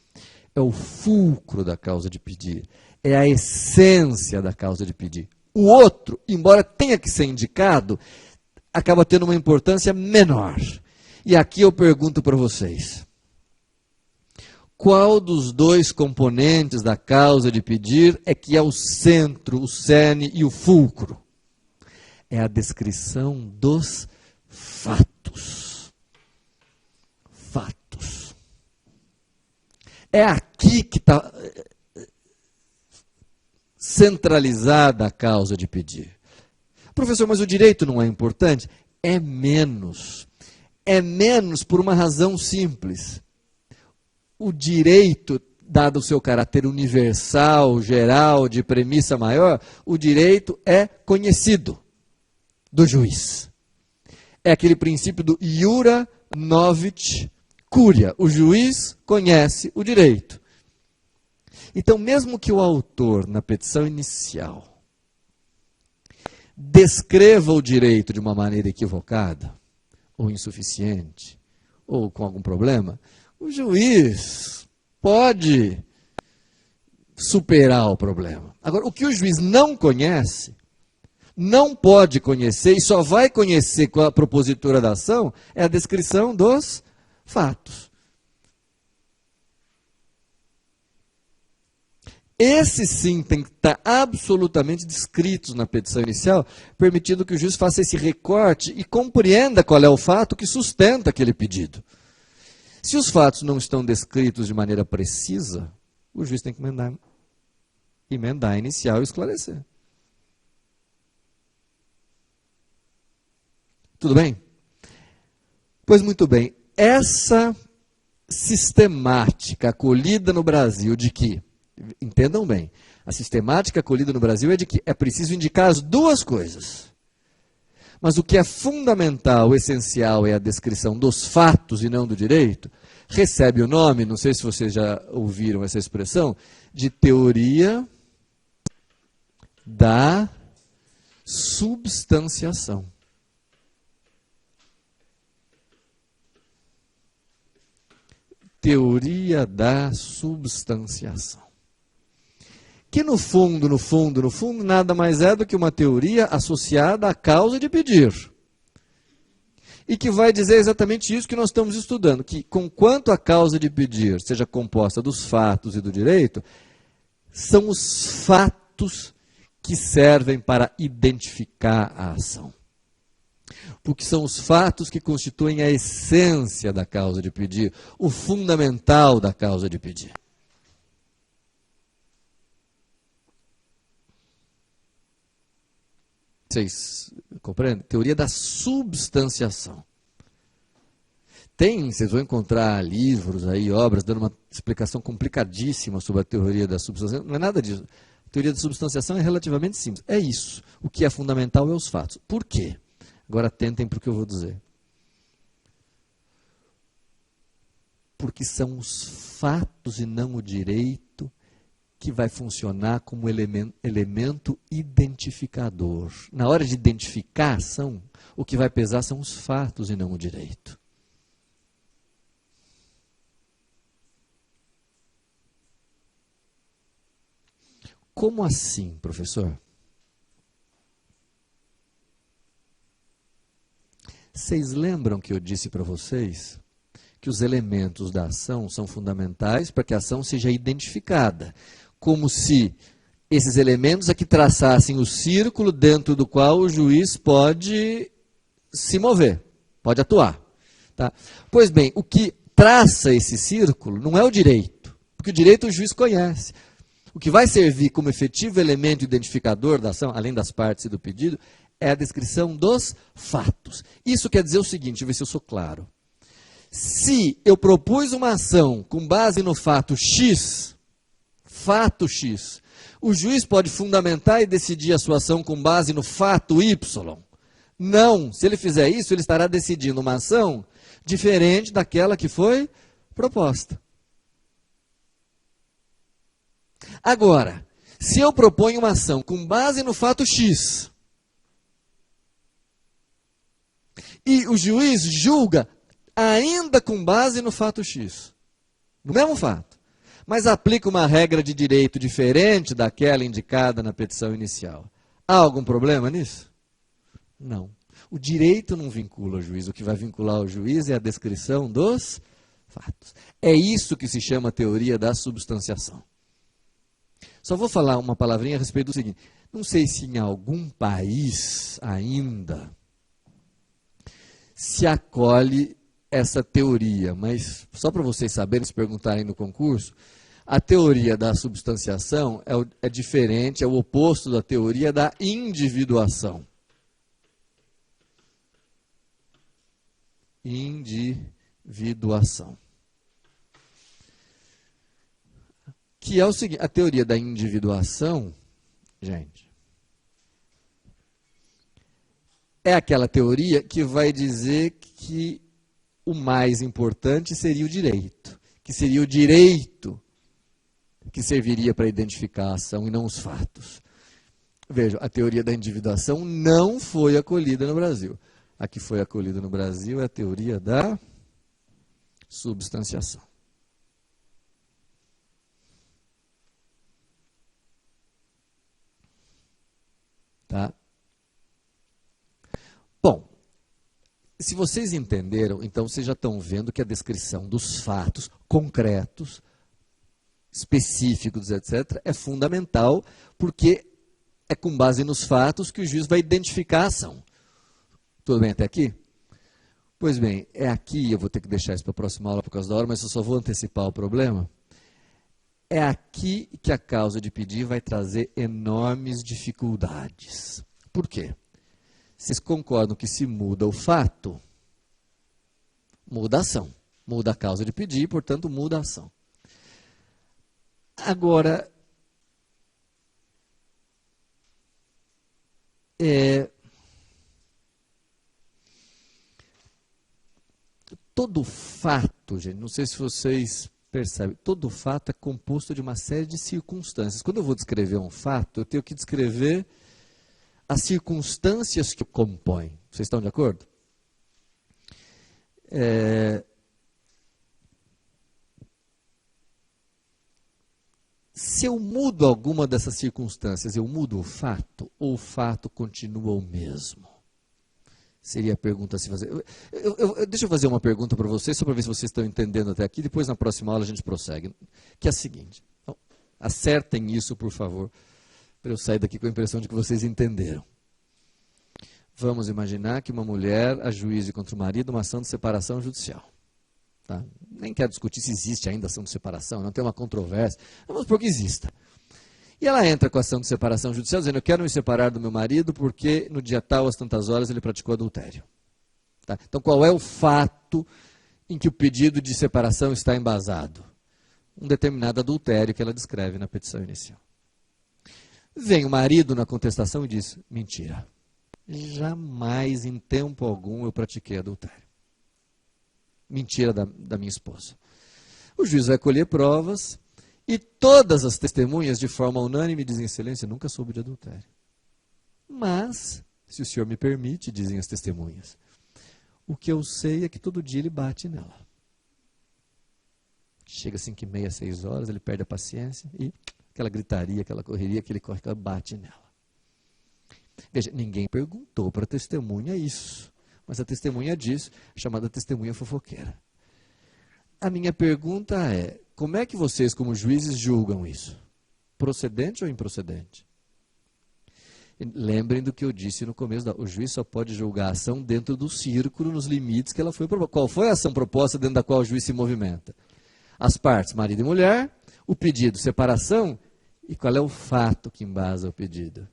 é o fulcro da causa de pedir, é a essência da causa de pedir. O outro, embora tenha que ser indicado, acaba tendo uma importância menor. E aqui eu pergunto para vocês, qual dos dois componentes da causa de pedir é que é o centro, o cerne e o fulcro? É a descrição dos fatos. Fatos. É aqui que está centralizada a causa de pedir. Professor, mas o direito não é importante? É menos. É menos por uma razão simples. O direito, dado o seu caráter universal, geral, de premissa maior, o direito é conhecido do juiz. É aquele princípio do iura novit curia. O juiz conhece o direito. Então, mesmo que o autor, na petição inicial, descreva o direito de uma maneira equivocada, ou insuficiente, ou com algum problema, o juiz pode superar o problema. Agora, o que o juiz não conhece, não pode conhecer e só vai conhecer com a propositura da ação é a descrição dos fatos. Esses sim tem que estar absolutamente descritos na petição inicial, permitindo que o juiz faça esse recorte e compreenda qual é o fato que sustenta aquele pedido. Se os fatos não estão descritos de maneira precisa, o juiz tem que emendar a inicial e esclarecer. Tudo bem? Pois muito bem, essa sistemática acolhida no Brasil de que, entendam bem, a sistemática acolhida no Brasil é de que é preciso indicar as duas coisas. Mas o que é fundamental, essencial, é a descrição dos fatos e não do direito, recebe o nome, não sei se vocês já ouviram essa expressão, de teoria da substanciação. Teoria da substanciação. Que no fundo, nada mais é do que uma teoria associada à causa de pedir. E que vai dizer exatamente isso que nós estamos estudando, que conquanto a causa de pedir seja composta dos fatos e do direito, são os fatos que servem para identificar a ação. Porque são os fatos que constituem a essência da causa de pedir, o fundamental da causa de pedir. Vocês compreendem? Teoria da substanciação. Vocês vão encontrar livros aí, obras, dando uma explicação complicadíssima sobre a teoria da substanciação. Não é nada disso. A teoria da substanciação é relativamente simples. É isso. O que é fundamental é os fatos. Por quê? Agora atentem para o que eu vou dizer. Porque são os fatos e não o direito que vai funcionar como elemento identificador. Na hora de identificar a ação, o que vai pesar são os fatos e não o direito. Como assim, professor? Vocês lembram que eu disse para vocês que os elementos da ação são fundamentais para que a ação seja identificada, como se esses elementos aqui traçassem o círculo dentro do qual o juiz pode se mover, pode atuar. Tá? Pois bem, o que traça esse círculo não é o direito, porque o direito o juiz conhece. O que vai servir como efetivo elemento identificador da ação, além das partes e do pedido, é a descrição dos fatos. Isso quer dizer o seguinte, deixa eu ver se eu sou claro. Se eu propus uma ação com base no fato X, o juiz pode fundamentar e decidir a sua ação com base no fato Y, Não, se ele fizer isso, ele estará decidindo uma ação diferente daquela que foi proposta. Agora, se eu proponho uma ação com base no fato X, e o juiz julga ainda com base no fato X, no mesmo fato, mas aplica uma regra de direito diferente daquela indicada na petição inicial, há algum problema nisso? Não. O direito não vincula o juiz, o que vai vincular o juiz é a descrição dos fatos. É isso que se chama teoria da substanciação. Só vou falar uma palavrinha a respeito do seguinte, não sei se em algum país ainda se acolhe essa teoria, mas só para vocês saberem, se perguntarem no concurso, a teoria da substanciação é diferente, é o oposto da teoria da individuação. Individuação. Que é o seguinte, a teoria da individuação, gente, é aquela teoria que vai dizer que o mais importante seria o direito, que seria o direito que serviria para identificar a ação e não os fatos. Vejam, a teoria da individuação não foi acolhida no Brasil. A que foi acolhida no Brasil é a teoria da substanciação. Tá? Bom, se vocês entenderam, então vocês já estão vendo que a descrição dos fatos concretos, específicos, etc., é fundamental, porque é com base nos fatos que o juiz vai identificar a ação. Tudo bem até aqui? Pois bem, é aqui, eu vou ter que deixar isso para a próxima aula por causa da hora, mas eu só vou antecipar o problema. É aqui que a causa de pedir vai trazer enormes dificuldades. Por quê? Vocês concordam que se muda o fato, muda a ação. Muda a causa de pedir, portanto, muda a ação. Agora, todo fato, gente, não sei se vocês percebem, todo fato é composto de uma série de circunstâncias. Quando eu vou descrever um fato, eu tenho que descrever as circunstâncias que o compõem. Vocês estão de acordo? Se eu mudo alguma dessas circunstâncias, eu mudo o fato, ou o fato continua o mesmo? Seria a pergunta a se fazer. Deixa eu fazer uma pergunta para vocês, só para ver se vocês estão entendendo até aqui, depois na próxima aula a gente prossegue. Que é a seguinte, então, acertem isso, por favor, para eu sair daqui com a impressão de que vocês entenderam. Vamos imaginar que uma mulher ajuize contra o marido uma ação de separação judicial. Tá? Nem quero discutir se existe ainda ação de separação, não tem uma controvérsia, vamos supor que exista. E ela entra com a ação de separação judicial, dizendo, eu quero me separar do meu marido porque no dia tal, às tantas horas, ele praticou adultério. Tá? Então, qual é o fato em que o pedido de separação está embasado? Um determinado adultério que ela descreve na petição inicial. Vem o marido na contestação e diz, mentira, jamais em tempo algum eu pratiquei adultério. Mentira da minha esposa. O juiz vai colher provas e todas as testemunhas, de forma unânime, dizem, excelência, nunca soube de adultério. Mas, se o senhor me permite, dizem as testemunhas, o que eu sei é que todo dia ele bate nela. Chega 5h30, 6 horas, ele perde a paciência e aquela gritaria, aquela correria, aquele corre, bate nela. Veja, ninguém perguntou para a testemunha isso. Mas a testemunha diz, chamada testemunha fofoqueira. A minha pergunta é, como é que vocês, como juízes, julgam isso? Procedente ou improcedente? E lembrem do que eu disse no começo, o juiz só pode julgar a ação dentro do círculo, nos limites que ela foi proposta. Qual foi a ação proposta dentro da qual o juiz se movimenta? As partes, marido e mulher, o pedido, separação, e qual é o fato que embasa o pedido?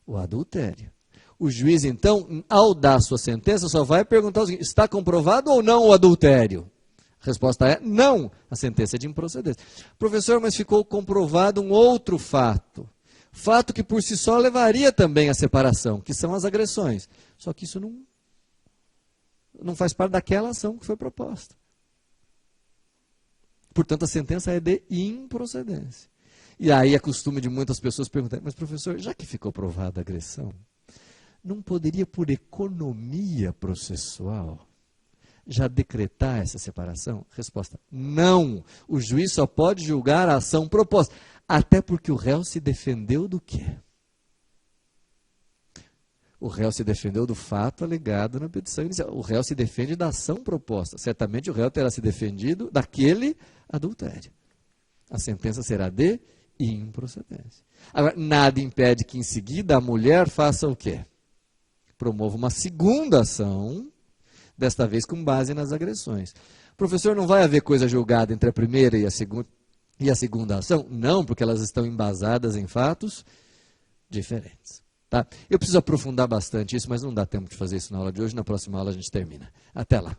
O adultério. O juiz, então, ao dar sua sentença, só vai perguntar o seguinte, está comprovado ou não o adultério? A resposta é não, a sentença é de improcedência. Professor, mas ficou comprovado um outro fato. Fato que por si só levaria também à separação, que são as agressões. Só que isso não faz parte daquela ação que foi proposta. Portanto, a sentença é de improcedência. E aí é costume de muitas pessoas perguntarem, mas professor, já que ficou provada a agressão, não poderia, por economia processual, já decretar essa separação? Resposta, não. O juiz só pode julgar a ação proposta. Até porque o réu se defendeu do quê? O réu se defendeu do fato alegado na petição inicial. O réu se defende da ação proposta. Certamente o réu terá se defendido daquele adultério. A sentença será de improcedência. Agora, nada impede que em seguida a mulher faça o quê? Promova uma segunda ação, desta vez com base nas agressões. Professor, não vai haver coisa julgada entre a primeira e a segunda ação? Não, porque elas estão embasadas em fatos diferentes. Tá? Eu preciso aprofundar bastante isso, mas não dá tempo de fazer isso na aula de hoje. Na próxima aula a gente termina. Até lá.